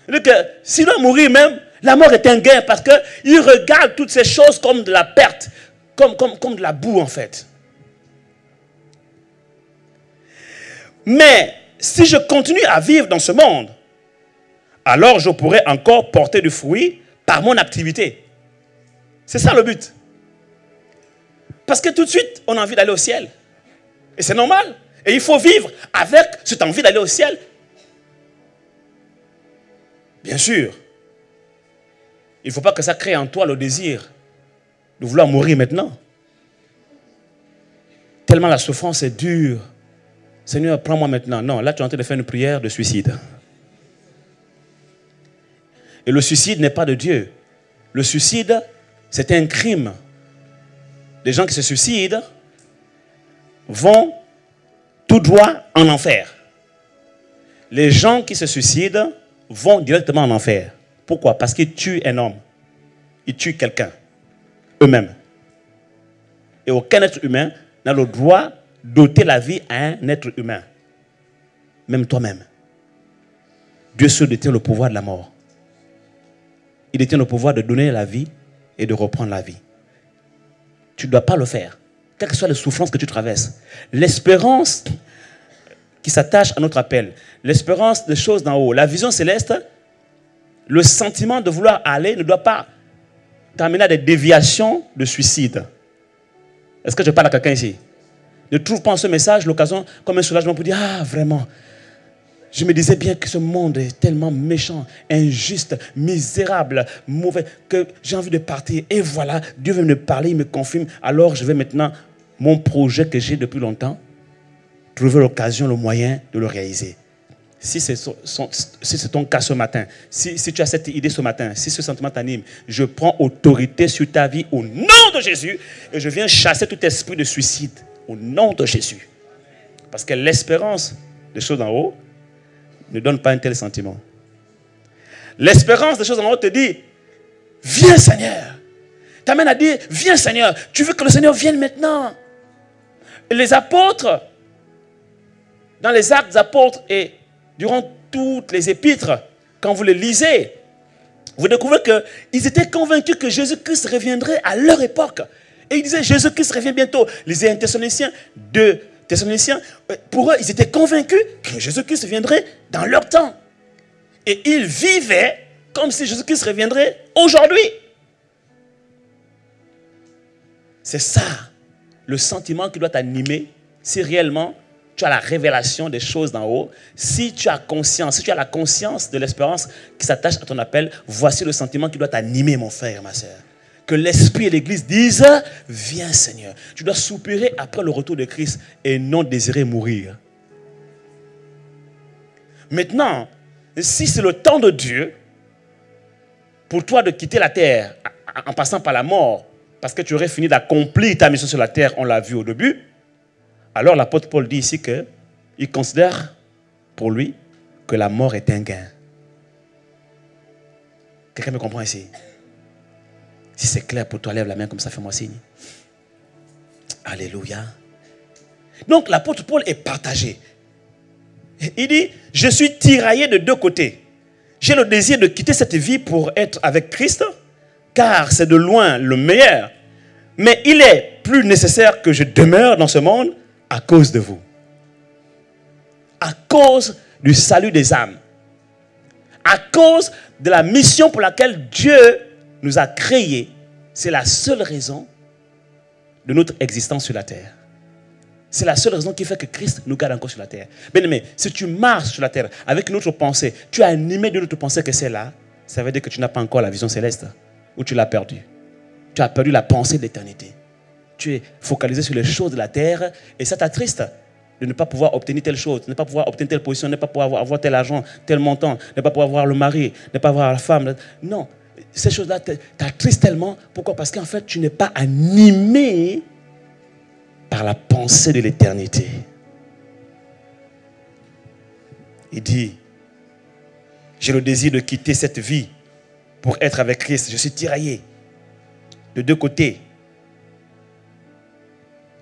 C'est-à-dire que s'il doit mourir même, la mort est un gain parce qu'il regarde toutes ces choses comme de la perte, comme de la boue en fait. Mais si je continue à vivre dans ce monde, alors je pourrais encore porter du fruit par mon activité. C'est ça le but. Parce que tout de suite, on a envie d'aller au ciel. Et c'est normal. Et il faut vivre avec cette envie d'aller au ciel. Bien sûr. Il ne faut pas que ça crée en toi le désir de vouloir mourir maintenant. Tellement la souffrance est dure. Seigneur, prends-moi maintenant. Non, là tu es en train de faire une prière de suicide. Et le suicide n'est pas de Dieu. Le suicide, c'est un crime. Les gens qui se suicident vont tout droit en enfer. Les gens qui se suicident vont directement en enfer. Pourquoi? Parce qu'ils tuent un homme. Ils tuent quelqu'un. Eux-mêmes. Et aucun être humain n'a le droit d'ôter la vie à un être humain. Même toi-même. Dieu seul détient le pouvoir de la mort. Il détient le pouvoir de donner la vie et de reprendre la vie. Tu ne dois pas le faire. Quelles que soient les souffrances que tu traverses. L'espérance qui s'attache à notre appel. L'espérance des choses d'en haut. La vision céleste, le sentiment de vouloir aller ne doit pas t'amener à des déviations de suicide. Est-ce que je parle à quelqu'un ici? Ne trouve pas en ce message l'occasion comme un soulagement pour dire, ah vraiment, je me disais bien que ce monde est tellement méchant, injuste, misérable, mauvais, que j'ai envie de partir. Et voilà, Dieu veut me parler, il me confirme. Alors je vais maintenant, mon projet que j'ai depuis longtemps, trouver l'occasion, le moyen de le réaliser. Si c'est ton cas ce matin, si tu as cette idée ce matin, si ce sentiment t'anime, je prends autorité sur ta vie au nom de Jésus et je viens chasser tout esprit de suicide au nom de Jésus. Parce que l'espérance des choses en haut ne donne pas un tel sentiment. L'espérance des choses en haut te dit, viens Seigneur. T'amène à dire, viens Seigneur. Tu veux que le Seigneur vienne maintenant. Et les apôtres, dans les actes des apôtres et durant toutes les épîtres, quand vous les lisez, vous découvrez qu'ils étaient convaincus que Jésus-Christ reviendrait à leur époque. Et ils disaient, Jésus-Christ revient bientôt. Les 1 Thessaloniciens, 2 Thessaloniciens, pour eux, ils étaient convaincus que Jésus-Christ viendrait dans leur temps. Et ils vivaient comme si Jésus-Christ reviendrait aujourd'hui. C'est ça, le sentiment qui doit t'animer si réellement tu as la révélation des choses d'en haut. Si tu as conscience, si tu as la conscience de l'espérance qui s'attache à ton appel, voici le sentiment qui doit t'animer, mon frère, ma soeur. Que l'Esprit et l'Église disent, viens Seigneur. Tu dois soupirer après le retour de Christ et non désirer mourir. Maintenant, si c'est le temps de Dieu pour toi de quitter la terre en passant par la mort, parce que tu aurais fini d'accomplir ta mission sur la terre, on l'a vu au début, alors l'apôtre Paul dit ici qu'il considère pour lui que la mort est un gain. Quelqu'un me comprend ici? Si c'est clair pour toi, lève la main comme ça, fais-moi signe. Alléluia. Donc l'apôtre Paul est partagé. Il dit, je suis tiraillé de deux côtés. J'ai le désir de quitter cette vie pour être avec Christ, car c'est de loin le meilleur. Mais il est plus nécessaire que je demeure dans ce monde à cause de vous. À cause du salut des âmes. À cause de la mission pour laquelle Dieu nous a créés. C'est la seule raison de notre existence sur la terre. C'est la seule raison qui fait que Christ nous garde encore sur la terre. Bien-aimé, si tu marches sur la terre avec une autre pensée, tu es animé d'une autre pensée que celle-là, ça veut dire que tu n'as pas encore la vision céleste, ou tu l'as perdue. Tu as perdu la pensée de l'éternité. Tu es focalisé sur les choses de la terre et ça t'attriste de ne pas pouvoir obtenir telle chose, de ne pas pouvoir obtenir telle position, de ne pas pouvoir avoir tel argent, tel montant, de ne pas pouvoir avoir le mari, de ne pas avoir la femme. Non, ces choses-là t'attristent tellement. Pourquoi? Parce qu'en fait, tu n'es pas animé par la pensée de l'éternité. Il dit, j'ai le désir de quitter cette vie pour être avec Christ. Je suis tiraillé de deux côtés.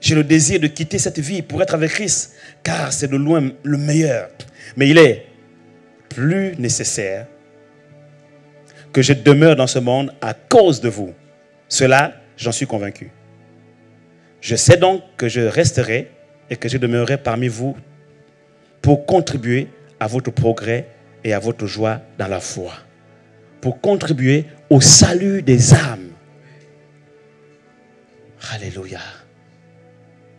J'ai le désir de quitter cette vie pour être avec Christ, car c'est de loin le meilleur. Mais il est plus nécessaire que je demeure dans ce monde à cause de vous. Cela, j'en suis convaincu. Je sais donc que je resterai et que je demeurerai parmi vous pour contribuer à votre progrès et à votre joie dans la foi. Pour contribuer au salut des âmes. Alléluia.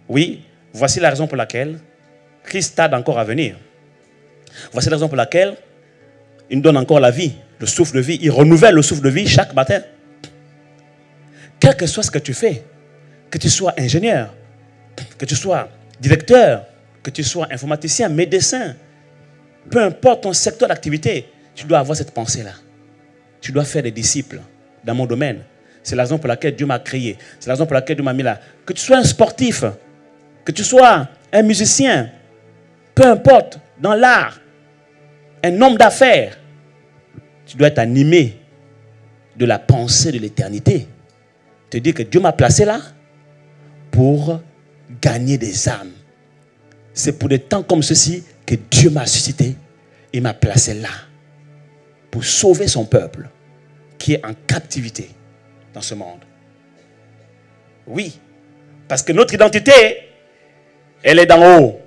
Oui, voici la raison pour laquelle Christ tarde encore à venir. Voici la raison pour laquelle il nous donne encore la vie, le souffle de vie. Il renouvelle le souffle de vie chaque matin. Quel que soit ce que tu fais, que tu sois ingénieur, que tu sois directeur, que tu sois informaticien, médecin, peu importe ton secteur d'activité, tu dois avoir cette pensée-là. Tu dois faire des disciples dans mon domaine. C'est la raison pour laquelle Dieu m'a créé. C'est la raison pour laquelle Dieu m'a mis là. Que tu sois un sportif, que tu sois un musicien, peu importe, dans l'art, un homme d'affaires, tu dois être animé de la pensée de l'éternité. Te dire que Dieu m'a placé là pour gagner des âmes. C'est pour des temps comme ceci que Dieu m'a suscité et m'a placé là pour sauver son peuple qui est en captivité dans ce monde. Oui, parce que notre identité, elle est d'en haut.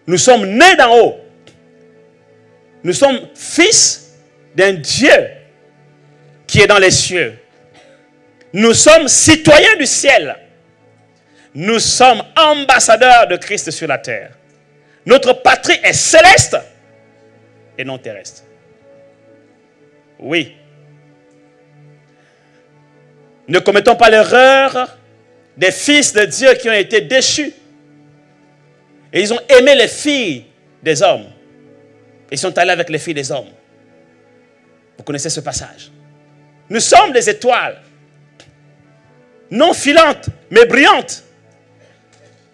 Nous sommes nés d'en haut. Nous sommes fils d'un Dieu qui est dans les cieux. Nous sommes citoyens du ciel. Nous sommes ambassadeurs de Christ sur la terre. Notre patrie est céleste et non terrestre. Oui. Ne commettons pas l'erreur des fils de Dieu qui ont été déchus. Et ils ont aimé les filles des hommes. Ils sont allés avec les filles des hommes. Vous connaissez ce passage. Nous sommes des étoiles. Non filantes, mais brillantes.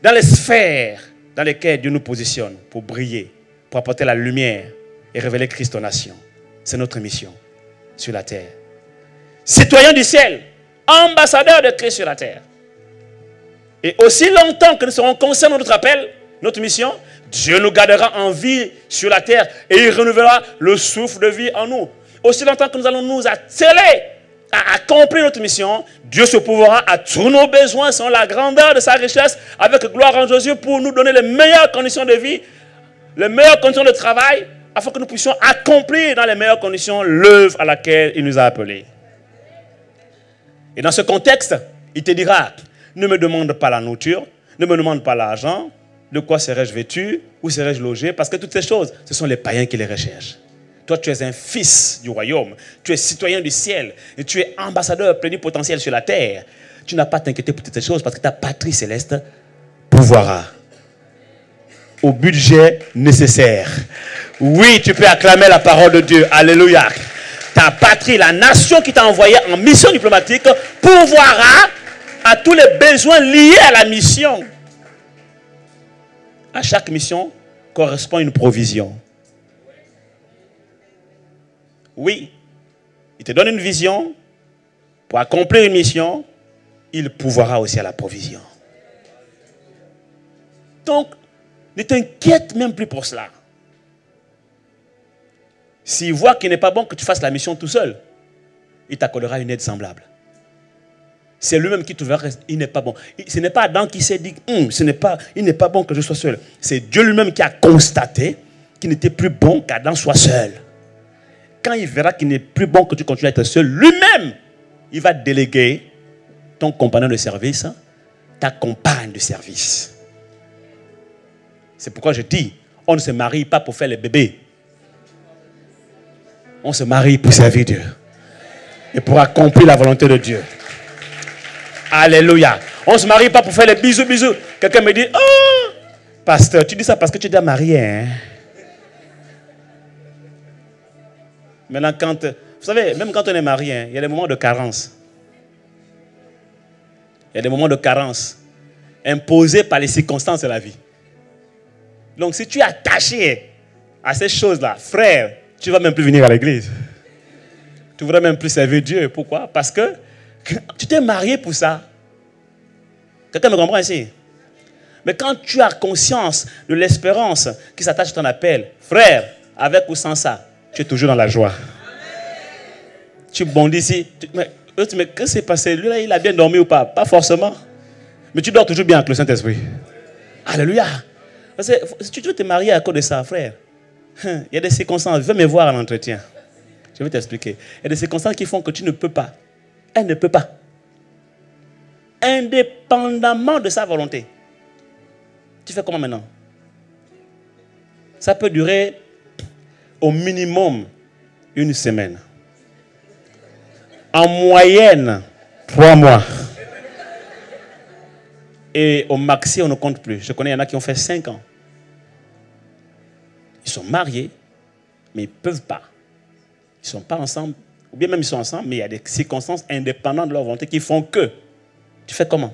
Dans les sphères dans lesquelles Dieu nous positionne pour briller, pour apporter la lumière et révéler Christ aux nations. C'est notre mission sur la terre. Citoyens du ciel, ambassadeurs de Christ sur la terre. Et aussi longtemps que nous serons conscients de notre appel, notre mission, Dieu nous gardera en vie sur la terre et il renouvellera le souffle de vie en nous. Aussi longtemps que nous allons nous atteler à accomplir notre mission, Dieu se pourvoira à tous nos besoins selon la grandeur de sa richesse avec gloire en Jésus pour nous donner les meilleures conditions de vie, les meilleures conditions de travail, afin que nous puissions accomplir dans les meilleures conditions l'œuvre à laquelle il nous a appelés. Et dans ce contexte, il te dira, ne me demande pas la nourriture, ne me demande pas l'argent, de quoi serais-je vêtu, où serais-je logé, parce que toutes ces choses, ce sont les païens qui les recherchent. Toi, tu es un fils du royaume, tu es citoyen du ciel, et tu es ambassadeur plénipotentiel sur la terre. Tu n'as pas à t'inquiéter pour toutes ces choses, parce que ta patrie céleste pourvoira au budget nécessaire. Oui, tu peux acclamer la parole de Dieu. Alléluia. Ta patrie, la nation qui t'a envoyé en mission diplomatique, pourvoira à tous les besoins liés à la mission. À chaque mission correspond une provision. Oui, il te donne une vision. Pour accomplir une mission, il pourvoira aussi à la provision. Donc, ne t'inquiète même plus pour cela. S'il voit qu'il n'est pas bon que tu fasses la mission tout seul, il t'accordera une aide semblable. C'est lui-même qui te verra, il n'est pas bon. Ce n'est pas Adam qui s'est dit, il n'est pas bon que je sois seul. C'est Dieu lui-même qui a constaté qu'il n'était plus bon qu'Adam soit seul. Quand il verra qu'il n'est plus bon que tu continues à être seul, lui-même, il va déléguer ton compagnon de service, ta compagne de service. C'est pourquoi je dis, on ne se marie pas pour faire les bébés. On se marie pour servir Dieu. Et pour accomplir la volonté de Dieu. Alléluia. On ne se marie pas pour faire les bisous, bisous. Quelqu'un me dit, oh, pasteur, tu dis ça parce que tu es déjà marié. Hein? Maintenant, vous savez, même quand on est marié, hein, il y a des moments de carence. Il y a des moments de carence. imposées par les circonstances de la vie. Donc si tu es attaché à ces choses-là, frère, tu ne vas même plus venir à l'église. Tu ne voudras même plus servir Dieu. Pourquoi? Parce que tu t'es marié pour ça. Quelqu'un me comprend ici? Mais quand tu as conscience de l'espérance qui s'attache à ton appel, frère, avec ou sans ça, tu es toujours dans la joie. Tu bondis ici. Mais qu'est-ce qui s'est passé? Lui, là, il a bien dormi ou pas? Pas forcément. Mais tu dors toujours bien avec le Saint-Esprit. Alléluia. Parce que si tu veux te marier à cause de ça, frère, il y a des circonstances. Viens me voir à l'entretien. Je vais t'expliquer. Il y a des circonstances qui font que tu ne peux pas. Elle ne peut pas. Indépendamment de sa volonté. Tu fais comment maintenant? Ça peut durer au minimum une semaine. En moyenne, 3 mois. Et au maxi, on ne compte plus. Je connais, il y en a qui ont fait 5 ans. Ils sont mariés, mais ils ne peuvent pas. Ils ne sont pas ensemble. Ou bien même ils sont ensemble, mais il y a des circonstances indépendantes de leur volonté qui font que. Tu fais comment?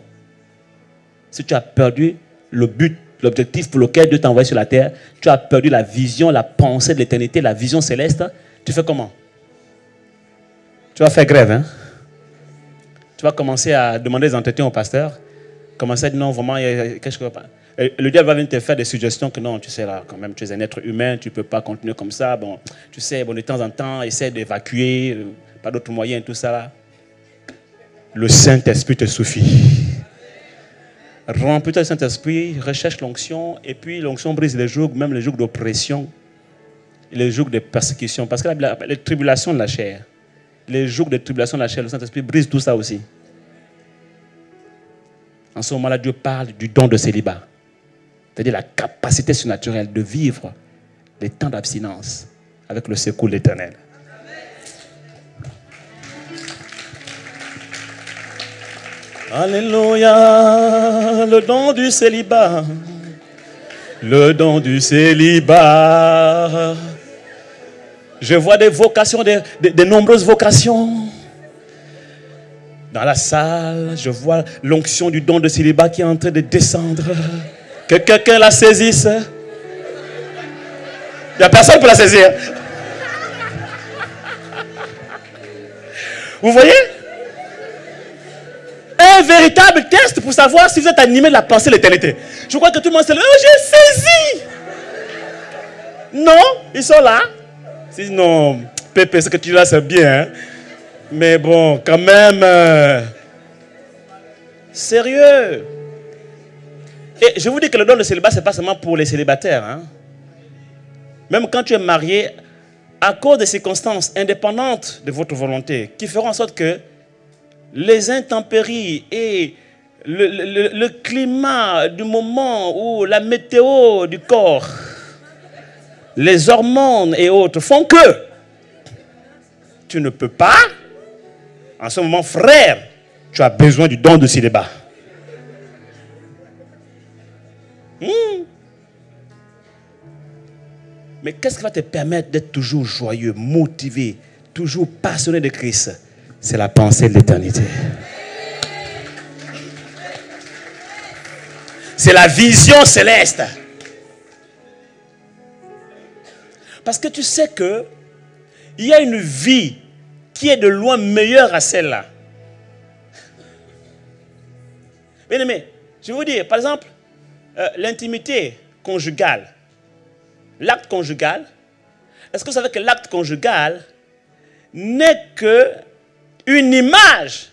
Si tu as perdu le but, l'objectif pour lequel Dieu t'a envoyé sur la terre, tu as perdu la vision, la pensée de l'éternité, la vision céleste, tu fais comment? Tu vas faire grève, hein? Tu vas commencer à demander des entretiens au pasteur, commencer à dire non, vraiment, il y a quelque chose. Le diable va venir te faire des suggestions que non, tu sais là, quand même, tu es un être humain, tu ne peux pas continuer comme ça. Bon, tu sais, bon, de temps en temps, essaie d'évacuer, pas d'autres moyens, tout ça là. Le Saint-Esprit te suffit. Remplis-toi du Saint-Esprit, recherche l'onction, et puis l'onction brise les jougs, même les jougs d'oppression, les jougs de persécution. Parce que les tribulations de la chair, les jougs de tribulation de la chair, le Saint-Esprit brise tout ça aussi. En ce moment-là, Dieu parle du don de célibat. C'est-à-dire la capacité surnaturelle de vivre les temps d'abstinence avec le secours de l'Éternel. Alléluia, le don du célibat. Le don du célibat. Je vois des vocations, de nombreuses vocations. Dans la salle, je vois l'onction du don de célibat qui est en train de descendre. Que quelqu'un la saisisse. Il n'y a personne pour la saisir. Vous voyez? Un véritable test pour savoir si vous êtes animé de la pensée de l'éternité. Je crois que tout le monde s'est levé. Oh, j'ai saisi. Non, ils sont là. Si non, Pépé, ce que tu dis là, c'est bien. Hein? Mais bon, quand même, sérieux. Et je vous dis que le don de célibat, ce n'est pas seulement pour les célibataires. Hein? Même quand tu es marié, à cause des circonstances indépendantes de votre volonté, qui feront en sorte que les intempéries et le climat du moment ou la météo du corps, les hormones et autres font que tu ne peux pas. En ce moment, frère, tu as besoin du don de célibat. Mais qu'est-ce qui va te permettre d'être toujours joyeux, motivé, toujours passionné de Christ? C'est la pensée de l'éternité. C'est la vision céleste. Parce que tu sais que il y a une vie qui est de loin meilleure à celle-là. Bien aimé, je vais vous dire, par exemple, l'intimité conjugale, l'acte conjugal, est-ce que vous savez que l'acte conjugal n'est que une image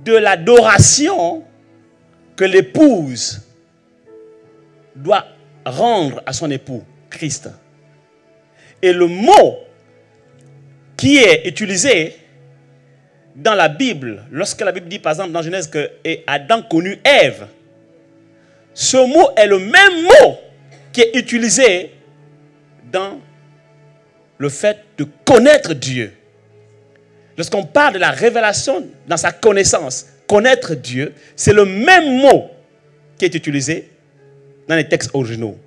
de l'adoration que l'épouse doit rendre à son époux, Christ. Et le mot qui est utilisé dans la Bible, lorsque la Bible dit par exemple dans Genèse que et Adam connut Ève, ce mot est le même mot qui est utilisé dans le fait de connaître Dieu. Lorsqu'on parle de la révélation dans sa connaissance, connaître Dieu, c'est le même mot qui est utilisé dans les textes originaux,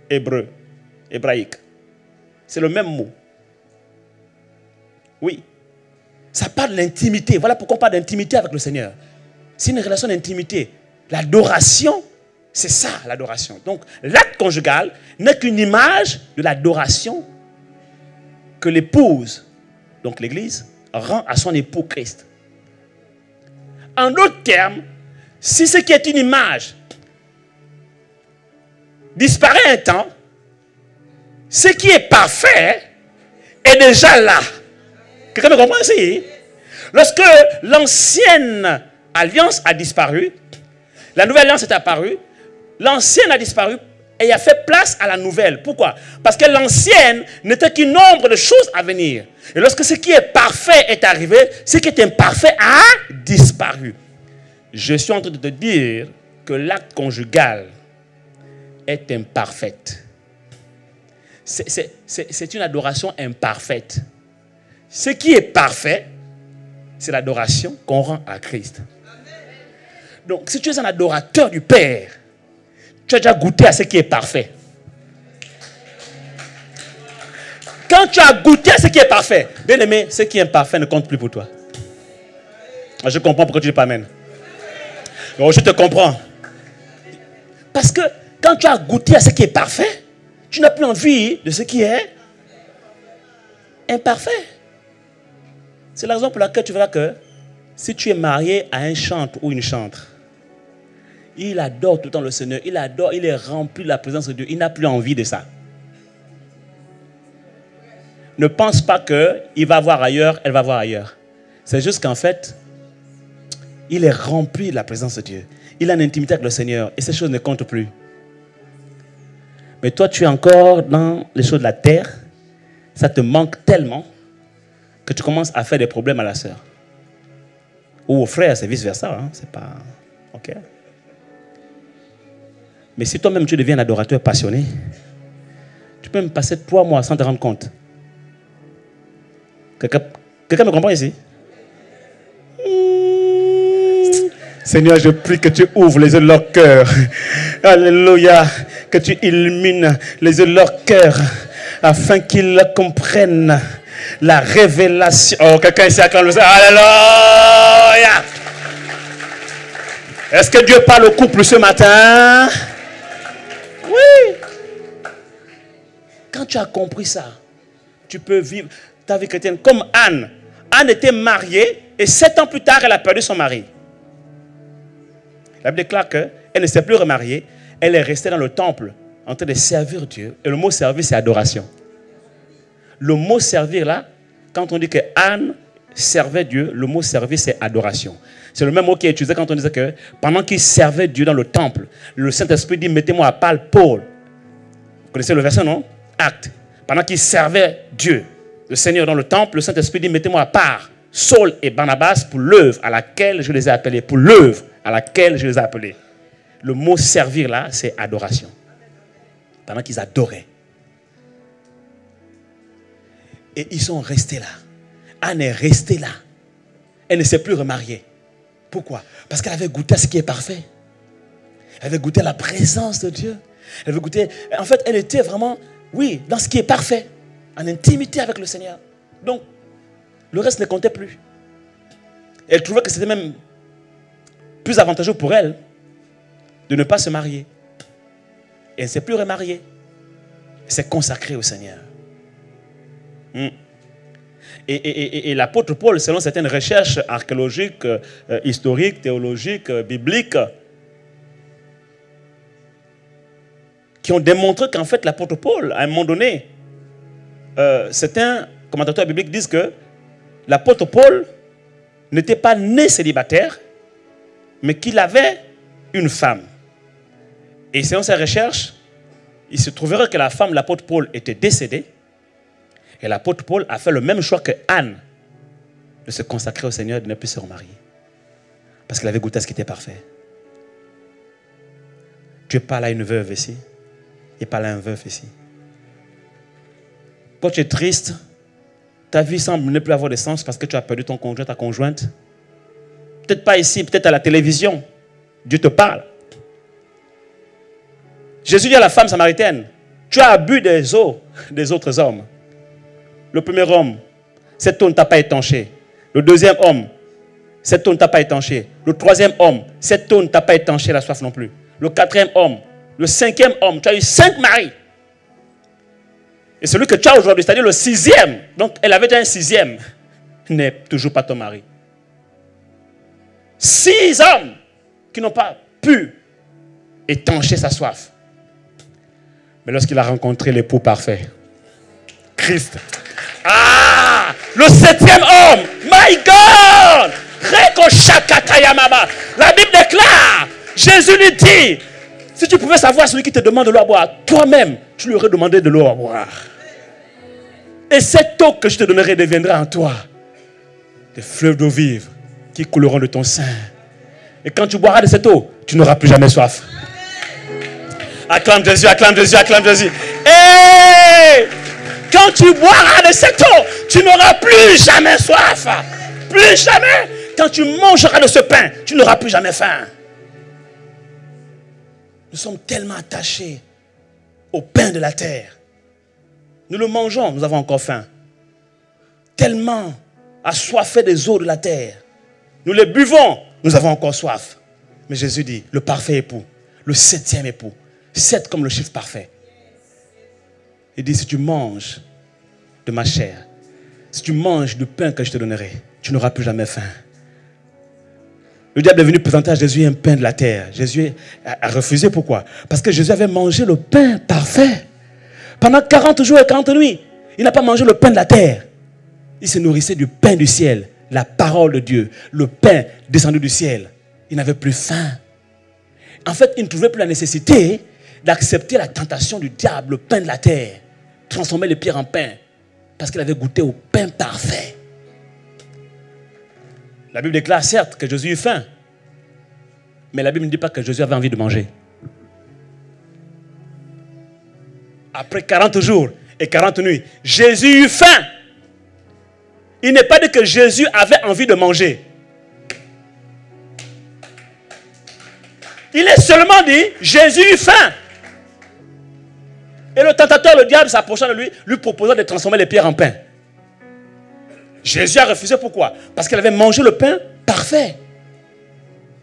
hébraïques. C'est le même mot. Oui. Ça parle de l'intimité. Voilà pourquoi on parle d'intimité avec le Seigneur. C'est une relation d'intimité. L'adoration, c'est ça l'adoration. Donc l'acte conjugal n'est qu'une image de l'adoration que l'épouse, donc l'Église, rend à son époux Christ. En d'autres termes, si ce qui est une image disparaît un temps, ce qui est parfait est déjà là. Quelqu'un me comprend ici? Lorsque l'ancienne alliance a disparu, la nouvelle alliance est apparue, l'ancienne a disparu et a fait place à la nouvelle. Pourquoi? Parce que l'ancienne n'était qu'une nombre de choses à venir. Et lorsque ce qui est parfait est arrivé, ce qui est imparfait a disparu. Je suis en train de te dire que l'acte conjugal est imparfaite. C'est une adoration imparfaite. Ce qui est parfait, c'est l'adoration qu'on rend à Christ. Donc, si tu es un adorateur du Père, tu as déjà goûté à ce qui est parfait. Quand tu as goûté à ce qui est parfait, bien aimé, ce qui est imparfait ne compte plus pour toi. Je comprends pourquoi tu ne dis pas amen. Donc, je te comprends. Parce que quand tu as goûté à ce qui est parfait, tu n'as plus envie de ce qui est imparfait. C'est la raison pour laquelle tu verras que si tu es marié à un chantre ou une chantre, il adore tout le temps le Seigneur, il adore, il est rempli de la présence de Dieu, il n'a plus envie de ça. Ne pense pas qu'il va voir ailleurs, elle va voir ailleurs. C'est juste qu'en fait, il est rempli de la présence de Dieu. Il a une intimité avec le Seigneur et ces choses ne comptent plus. Mais toi, tu es encore dans les choses de la terre, ça te manque tellement que tu commences à faire des problèmes à la sœur. Ou au frère, c'est vice-versa. Hein? C'est pas... OK? Mais si toi-même tu deviens un adorateur passionné, tu peux me passer 3 mois sans te rendre compte. Quelqu'un me comprend ici? Seigneur, je prie que tu ouvres les yeux de leur cœur. Alléluia. Que tu illumines les yeux de leur cœur afin qu'ils comprennent la révélation. Oh, quelqu'un ici acclame le Seigneur. Alléluia. Est-ce que Dieu parle au couple ce matin? Oui. Quand tu as compris ça, tu peux vivre ta vie chrétienne comme Anne. Anne était mariée et 7 ans plus tard, elle a perdu son mari. La Bible déclare qu'elle ne s'est plus remariée. Elle est restée dans le temple en train de servir Dieu. Et le mot servir, c'est adoration. Le mot servir là, quand on dit que Anne servait Dieu, le mot servir, c'est adoration. C'est le même mot qui est utilisé quand on disait que pendant qu'il servait Dieu dans le temple, le Saint-Esprit dit, mettez-moi à part Paul. Vous connaissez le verset, non? Acte. Pendant qu'il servait Dieu, le Seigneur dans le temple, le Saint-Esprit dit, mettez-moi à part Saul et Barnabas pour l'œuvre à laquelle je les ai appelés. Pour l'œuvre à laquelle je les ai appelés. Le mot servir là, c'est adoration. Pendant qu'ils adoraient. Et ils sont restés là. Anne est restée là. Elle ne s'est plus remariée. Pourquoi? Parce qu'elle avait goûté à ce qui est parfait. Elle avait goûté à la présence de Dieu. Elle avait goûté... En fait, elle était vraiment, oui, dans ce qui est parfait. En intimité avec le Seigneur. Donc, le reste ne comptait plus. Elle trouvait que c'était même plus avantageux pour elle de ne pas se marier. Et elle ne s'est plus remariée. Elle s'est consacrée au Seigneur. Et l'apôtre Paul, selon certaines recherches archéologiques, historiques, théologiques, bibliques, qui ont démontré qu'en fait l'apôtre Paul, à un moment donné, certains commentateurs bibliques disent que l'apôtre Paul n'était pas né célibataire, mais qu'il avait une femme. Et selon ces recherches, il se trouverait que la femme de l'apôtre Paul était décédée. Et l'apôtre Paul a fait le même choix que Anne de se consacrer au Seigneur et de ne plus se remarier. Parce qu'il avait goûté à ce qui était parfait. Dieu parle à une veuve ici. Il parle à un veuf ici. Quand tu es triste, ta vie semble ne plus avoir de sens parce que tu as perdu ton conjoint, ta conjointe. Peut-être pas ici, peut-être à la télévision. Dieu te parle. Jésus dit à la femme samaritaine, tu as bu des eaux des autres hommes. Le premier homme, cette eau ne t'a pas étanché. Le deuxième homme, cette eau ne t'a pas étanché. Le troisième homme, cette eau ne t'a pas étanché la soif non plus. Le quatrième homme, le cinquième homme, tu as eu 5 maris. Et celui que tu as aujourd'hui, c'est-à-dire le sixième, donc elle avait déjà un sixième, n'est toujours pas ton mari. 6 hommes qui n'ont pas pu étancher sa soif. Mais lorsqu'il a rencontré l'époux parfait, Christ, le 7e homme, my God, la Bible déclare, Jésus lui dit, si tu pouvais savoir celui qui te demande de l'eau à boire, toi-même, tu lui aurais demandé de l'eau à boire. Et cette eau que je te donnerai deviendra en toi des fleuves d'eau vive qui couleront de ton sein. Et quand tu boiras de cette eau, tu n'auras plus jamais soif. Acclame Jésus, acclame Jésus, acclame Jésus. Et quand tu boiras de cette eau, tu n'auras plus jamais soif. Plus jamais. Quand tu mangeras de ce pain, tu n'auras plus jamais faim. Nous sommes tellement attachés au pain de la terre. Nous le mangeons, nous avons encore faim. Tellement assoiffés des eaux de la terre. Nous les buvons, nous avons encore soif. Mais Jésus dit, le parfait époux, le 7e époux, 7 comme le chiffre parfait. Il dit, si tu manges de ma chair, si tu manges du pain que je te donnerai, tu n'auras plus jamais faim. Le diable est venu présenter à Jésus un pain de la terre. Jésus a refusé. Pourquoi? Parce que Jésus avait mangé le pain parfait. Pendant 40 jours et 40 nuits, il n'a pas mangé le pain de la terre. Il se nourrissait du pain du ciel, la parole de Dieu, le pain descendu du ciel. Il n'avait plus faim. En fait, il ne trouvait plus la nécessité d'accepter la tentation du diable, le pain de la terre, transformer les pierres en pain, parce qu'il avait goûté au pain parfait. La Bible déclare certes que Jésus eut faim, mais la Bible ne dit pas que Jésus avait envie de manger. Après 40 jours et 40 nuits, Jésus eut faim. Il n'est pas dit que Jésus avait envie de manger. Il est seulement dit, Jésus eut faim. Et le tentateur, le diable, s'approchant de lui, lui proposant de transformer les pierres en pain. Jésus a refusé, pourquoi? Parce qu'il avait mangé le pain parfait.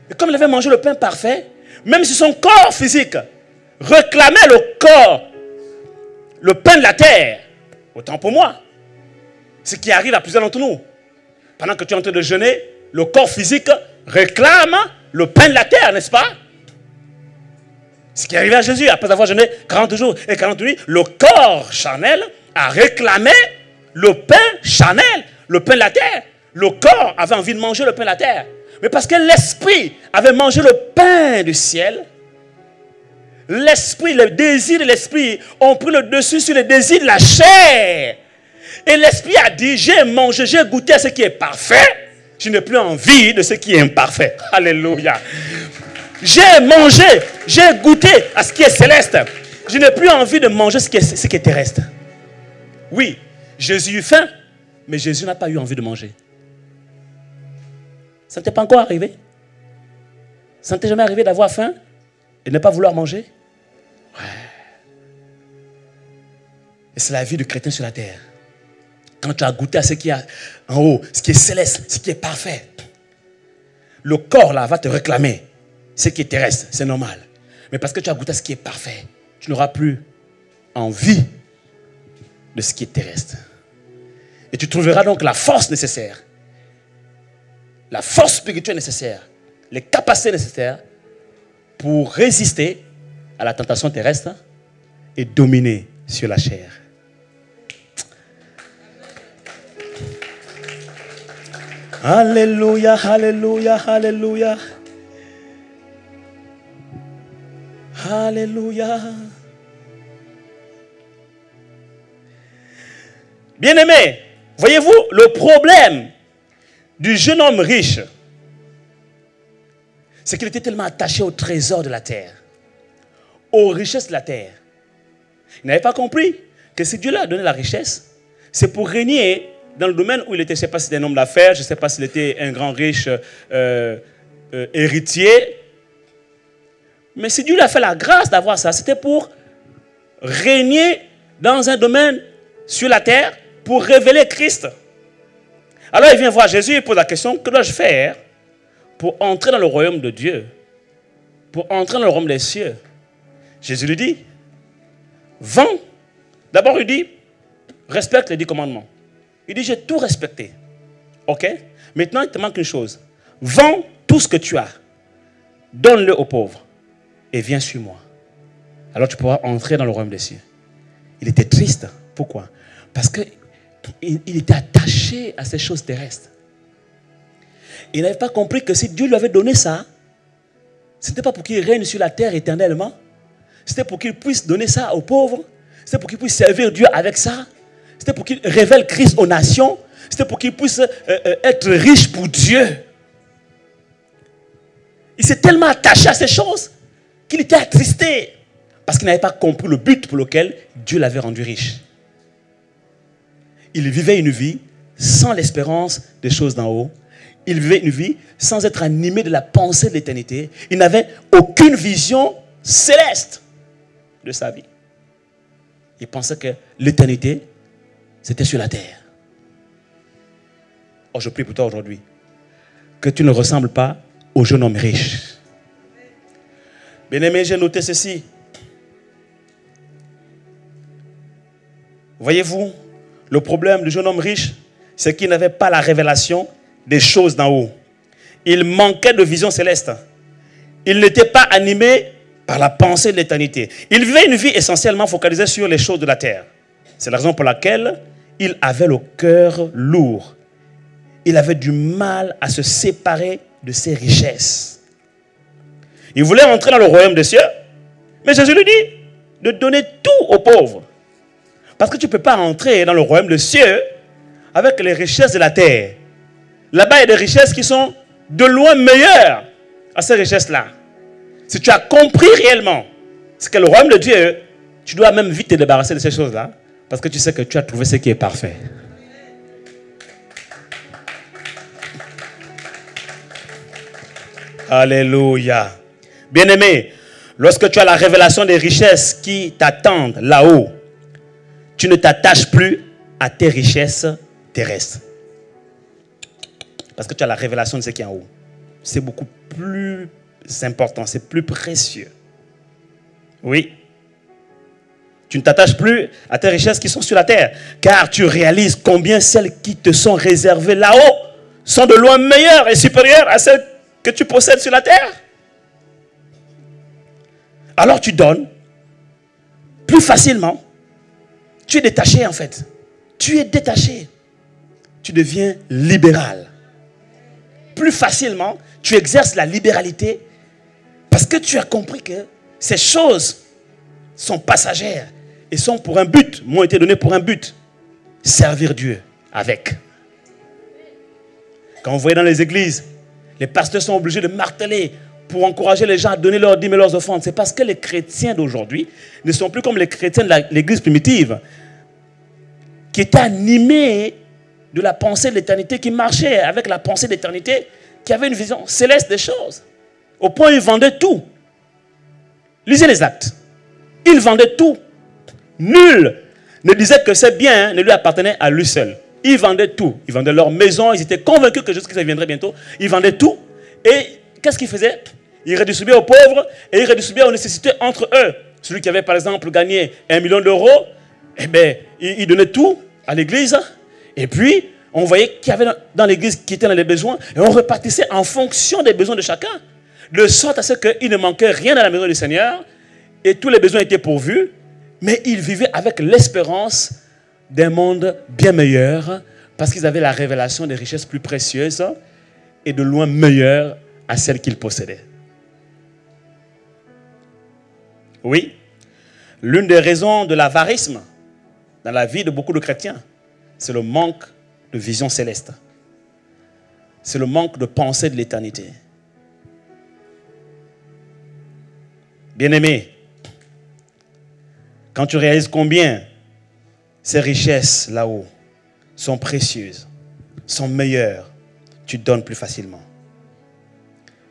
Et comme il avait mangé le pain parfait, même si son corps physique réclamait le pain de la terre, autant pour moi, ce qui arrive à plusieurs d'entre nous. Pendant que tu es en train de jeûner, le corps physique réclame le pain de la terre, n'est-ce pas? Ce qui est arrivé à Jésus, après avoir jeûné 40 jours et 40 nuits, le corps charnel a réclamé le pain charnel, le pain de la terre. Le corps avait envie de manger le pain de la terre. Mais parce que l'esprit avait mangé le pain du ciel, l'esprit, les désirs de l'esprit ont pris le dessus sur les désirs de la chair. Et l'esprit a dit, j'ai mangé, j'ai goûté à ce qui est parfait, je n'ai plus envie de ce qui est imparfait. Alléluia. J'ai mangé, j'ai goûté à ce qui est céleste. Je n'ai plus envie de manger ce qui est terrestre. Oui, Jésus eut faim, mais Jésus n'a pas eu envie de manger. Ça ne t'est pas encore arrivé? Ça ne t'est jamais arrivé d'avoir faim et de ne pas vouloir manger? Ouais. Et c'est la vie du chrétien sur la terre. Quand tu as goûté à ce qui est en haut, ce qui est céleste, ce qui est parfait, le corps là va te réclamer ce qui est terrestre, c'est normal. Mais parce que tu as goûté à ce qui est parfait, tu n'auras plus envie de ce qui est terrestre. Et tu trouveras donc la force nécessaire, la force spirituelle nécessaire, les capacités nécessaires pour résister à la tentation terrestre et dominer sur la chair. Alléluia, alléluia, alléluia. Alléluia. Bien-aimés, voyez-vous le problème du jeune homme riche, c'est qu'il était tellement attaché au trésor de la terre, aux richesses de la terre. Il n'avait pas compris que si Dieu lui a donné la richesse, c'est pour régner dans le domaine où il était. Je ne sais pas si c'était un homme d'affaires, je ne sais pas s'il était un grand riche héritier. Mais si Dieu lui a fait la grâce d'avoir ça, c'était pour régner dans un domaine sur la terre, pour révéler Christ. Alors il vient voir Jésus et pose la question, que dois-je faire pour entrer dans le royaume de Dieu, pour entrer dans le royaume des cieux, Jésus lui dit, vends. D'abord, il dit, respecte les 10 commandements. Il dit, j'ai tout respecté. Ok? Maintenant, il te manque une chose. Vends tout ce que tu as. Donne-le aux pauvres. Et viens sur moi. Alors tu pourras entrer dans le royaume des cieux. Il était triste. Pourquoi? Parce qu'il était attaché à ces choses terrestres. Il n'avait pas compris que si Dieu lui avait donné ça, ce n'était pas pour qu'il règne sur la terre éternellement. C'était pour qu'il puisse donner ça aux pauvres. C'était pour qu'il puisse servir Dieu avec ça. C'était pour qu'il révèle Christ aux nations. C'était pour qu'il puisse être riche pour Dieu. Il s'est tellement attaché à ces choses qu'il était attristé. Parce qu'il n'avait pas compris le but pour lequel Dieu l'avait rendu riche. Il vivait une vie sans l'espérance des choses d'en haut. Il vivait une vie sans être animé de la pensée de l'éternité. Il n'avait aucune vision céleste de sa vie. Il pensait que l'éternité, c'était sur la terre. Oh, je prie pour toi aujourd'hui que tu ne ressembles pas au jeune homme riche. Bien-aimé, j'ai noté ceci. Voyez-vous, le problème du jeune homme riche, c'est qu'il n'avait pas la révélation des choses d'en haut. Il manquait de vision céleste. Il n'était pas animé par la pensée de l'éternité. Il vivait une vie essentiellement focalisée sur les choses de la terre. C'est la raison pour laquelle il avait le cœur lourd. Il avait du mal à se séparer de ses richesses. Il voulait entrer dans le royaume des cieux, mais Jésus lui dit de donner tout aux pauvres. Parce que tu ne peux pas entrer dans le royaume des cieux avec les richesses de la terre. Là-bas, il y a des richesses qui sont de loin meilleures à ces richesses-là. Si tu as compris réellement ce qu'est le royaume de Dieu, tu dois même vite te débarrasser de ces choses-là, parce que tu sais que tu as trouvé ce qui est parfait. Alléluia. Bien-aimé, lorsque tu as la révélation des richesses qui t'attendent là-haut, tu ne t'attaches plus à tes richesses terrestres. Parce que tu as la révélation de ce qui est en haut. C'est beaucoup plus important, c'est plus précieux. Oui. Tu ne t'attaches plus à tes richesses qui sont sur la terre, car tu réalises combien celles qui te sont réservées là-haut sont de loin meilleures et supérieures à celles que tu possèdes sur la terre. Alors tu donnes plus facilement. Tu es détaché en fait. Tu es détaché. Tu deviens libéral. Plus facilement, tu exerces la libéralité parce que tu as compris que ces choses sont passagères et sont pour un but, m'ont été données pour un but. Servir Dieu avec. Quand vous voyez dans les églises, les pasteurs sont obligés de marteler pour encourager les gens à donner leurs dîmes et leurs offrandes. C'est parce que les chrétiens d'aujourd'hui ne sont plus comme les chrétiens de l'église primitive qui étaient animés de la pensée de l'éternité, qui marchaient avec la pensée de l'éternité, qui avaient une vision céleste des choses. Au point où ils vendaient tout. Lisez les Actes. Ils vendaient tout. Nul ne disait que ces biens ne lui appartenaient à lui seul. Ils vendaient tout. Ils vendaient leur maison. Ils étaient convaincus que Jésus-Christ viendrait bientôt. Ils vendaient tout. Et qu'est-ce qu'ils faisaient? Ils redistribuaient aux pauvres et ils redistribuaient aux nécessités entre eux. Celui qui avait par exemple gagné 1 million d'euros, eh bien, il donnait tout à l'église. Et puis, on voyait qu'il y avait dans l'église qui était dans les besoins. Et on repartissait en fonction des besoins de chacun. De sorte à ce qu'il ne manquait rien dans la maison du Seigneur. Et tous les besoins étaient pourvus. Mais ils vivaient avec l'espérance d'un monde bien meilleur. Parce qu'ils avaient la révélation des richesses plus précieuses. Et de loin meilleures à celles qu'ils possédaient. Oui. L'une des raisons de l'avarisme dans la vie de beaucoup de chrétiens, c'est le manque de vision céleste. C'est le manque de pensée de l'éternité. Bien-aimé, quand tu réalises combien ces richesses là-haut sont précieuses, sont meilleures, tu donnes plus facilement.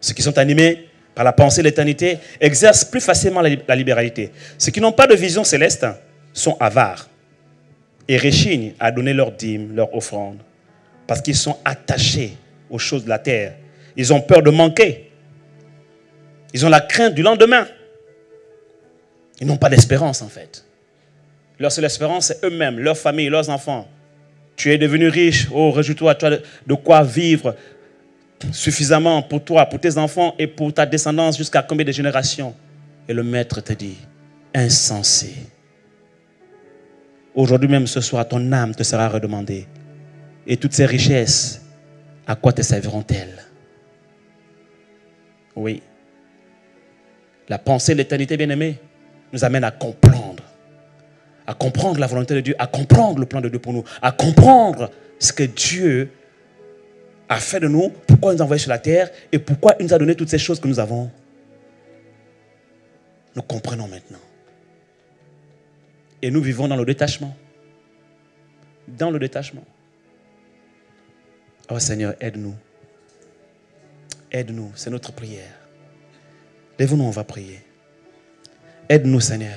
Ceux qui sont animés par la pensée de l'éternité exercent plus facilement la libéralité. Ceux qui n'ont pas de vision céleste sont avares et réchignent à donner leurs dîmes, leurs offrandes, parce qu'ils sont attachés aux choses de la terre Ils ont peur de manquer. Ils ont la crainte du lendemain. Ils n'ont pas d'espérance en fait. Leur seule espérance, c'est eux-mêmes, leur famille, leurs enfants. Tu es devenu riche, oh, réjouis-toi, tu as de quoi vivre suffisamment pour toi, pour tes enfants et pour ta descendance jusqu'à combien de générations? Et le maître te dit, insensé. Aujourd'hui même, ce soir, ton âme te sera redemandée. Et toutes ces richesses, à quoi te serviront-elles? Oui. La pensée de l'éternité, bien-aimée, nous amène à comprendre la volonté de Dieu, à comprendre le plan de Dieu pour nous, à comprendre ce que Dieu a fait de nous, pourquoi il nous a envoyés sur la terre et pourquoi il nous a donné toutes ces choses que nous avons. Nous comprenons maintenant. Et nous vivons dans le détachement. Dans le détachement. Oh Seigneur, aide-nous. Aide-nous, c'est notre prière. Lève-nous, on va prier. Aide-nous, Seigneur.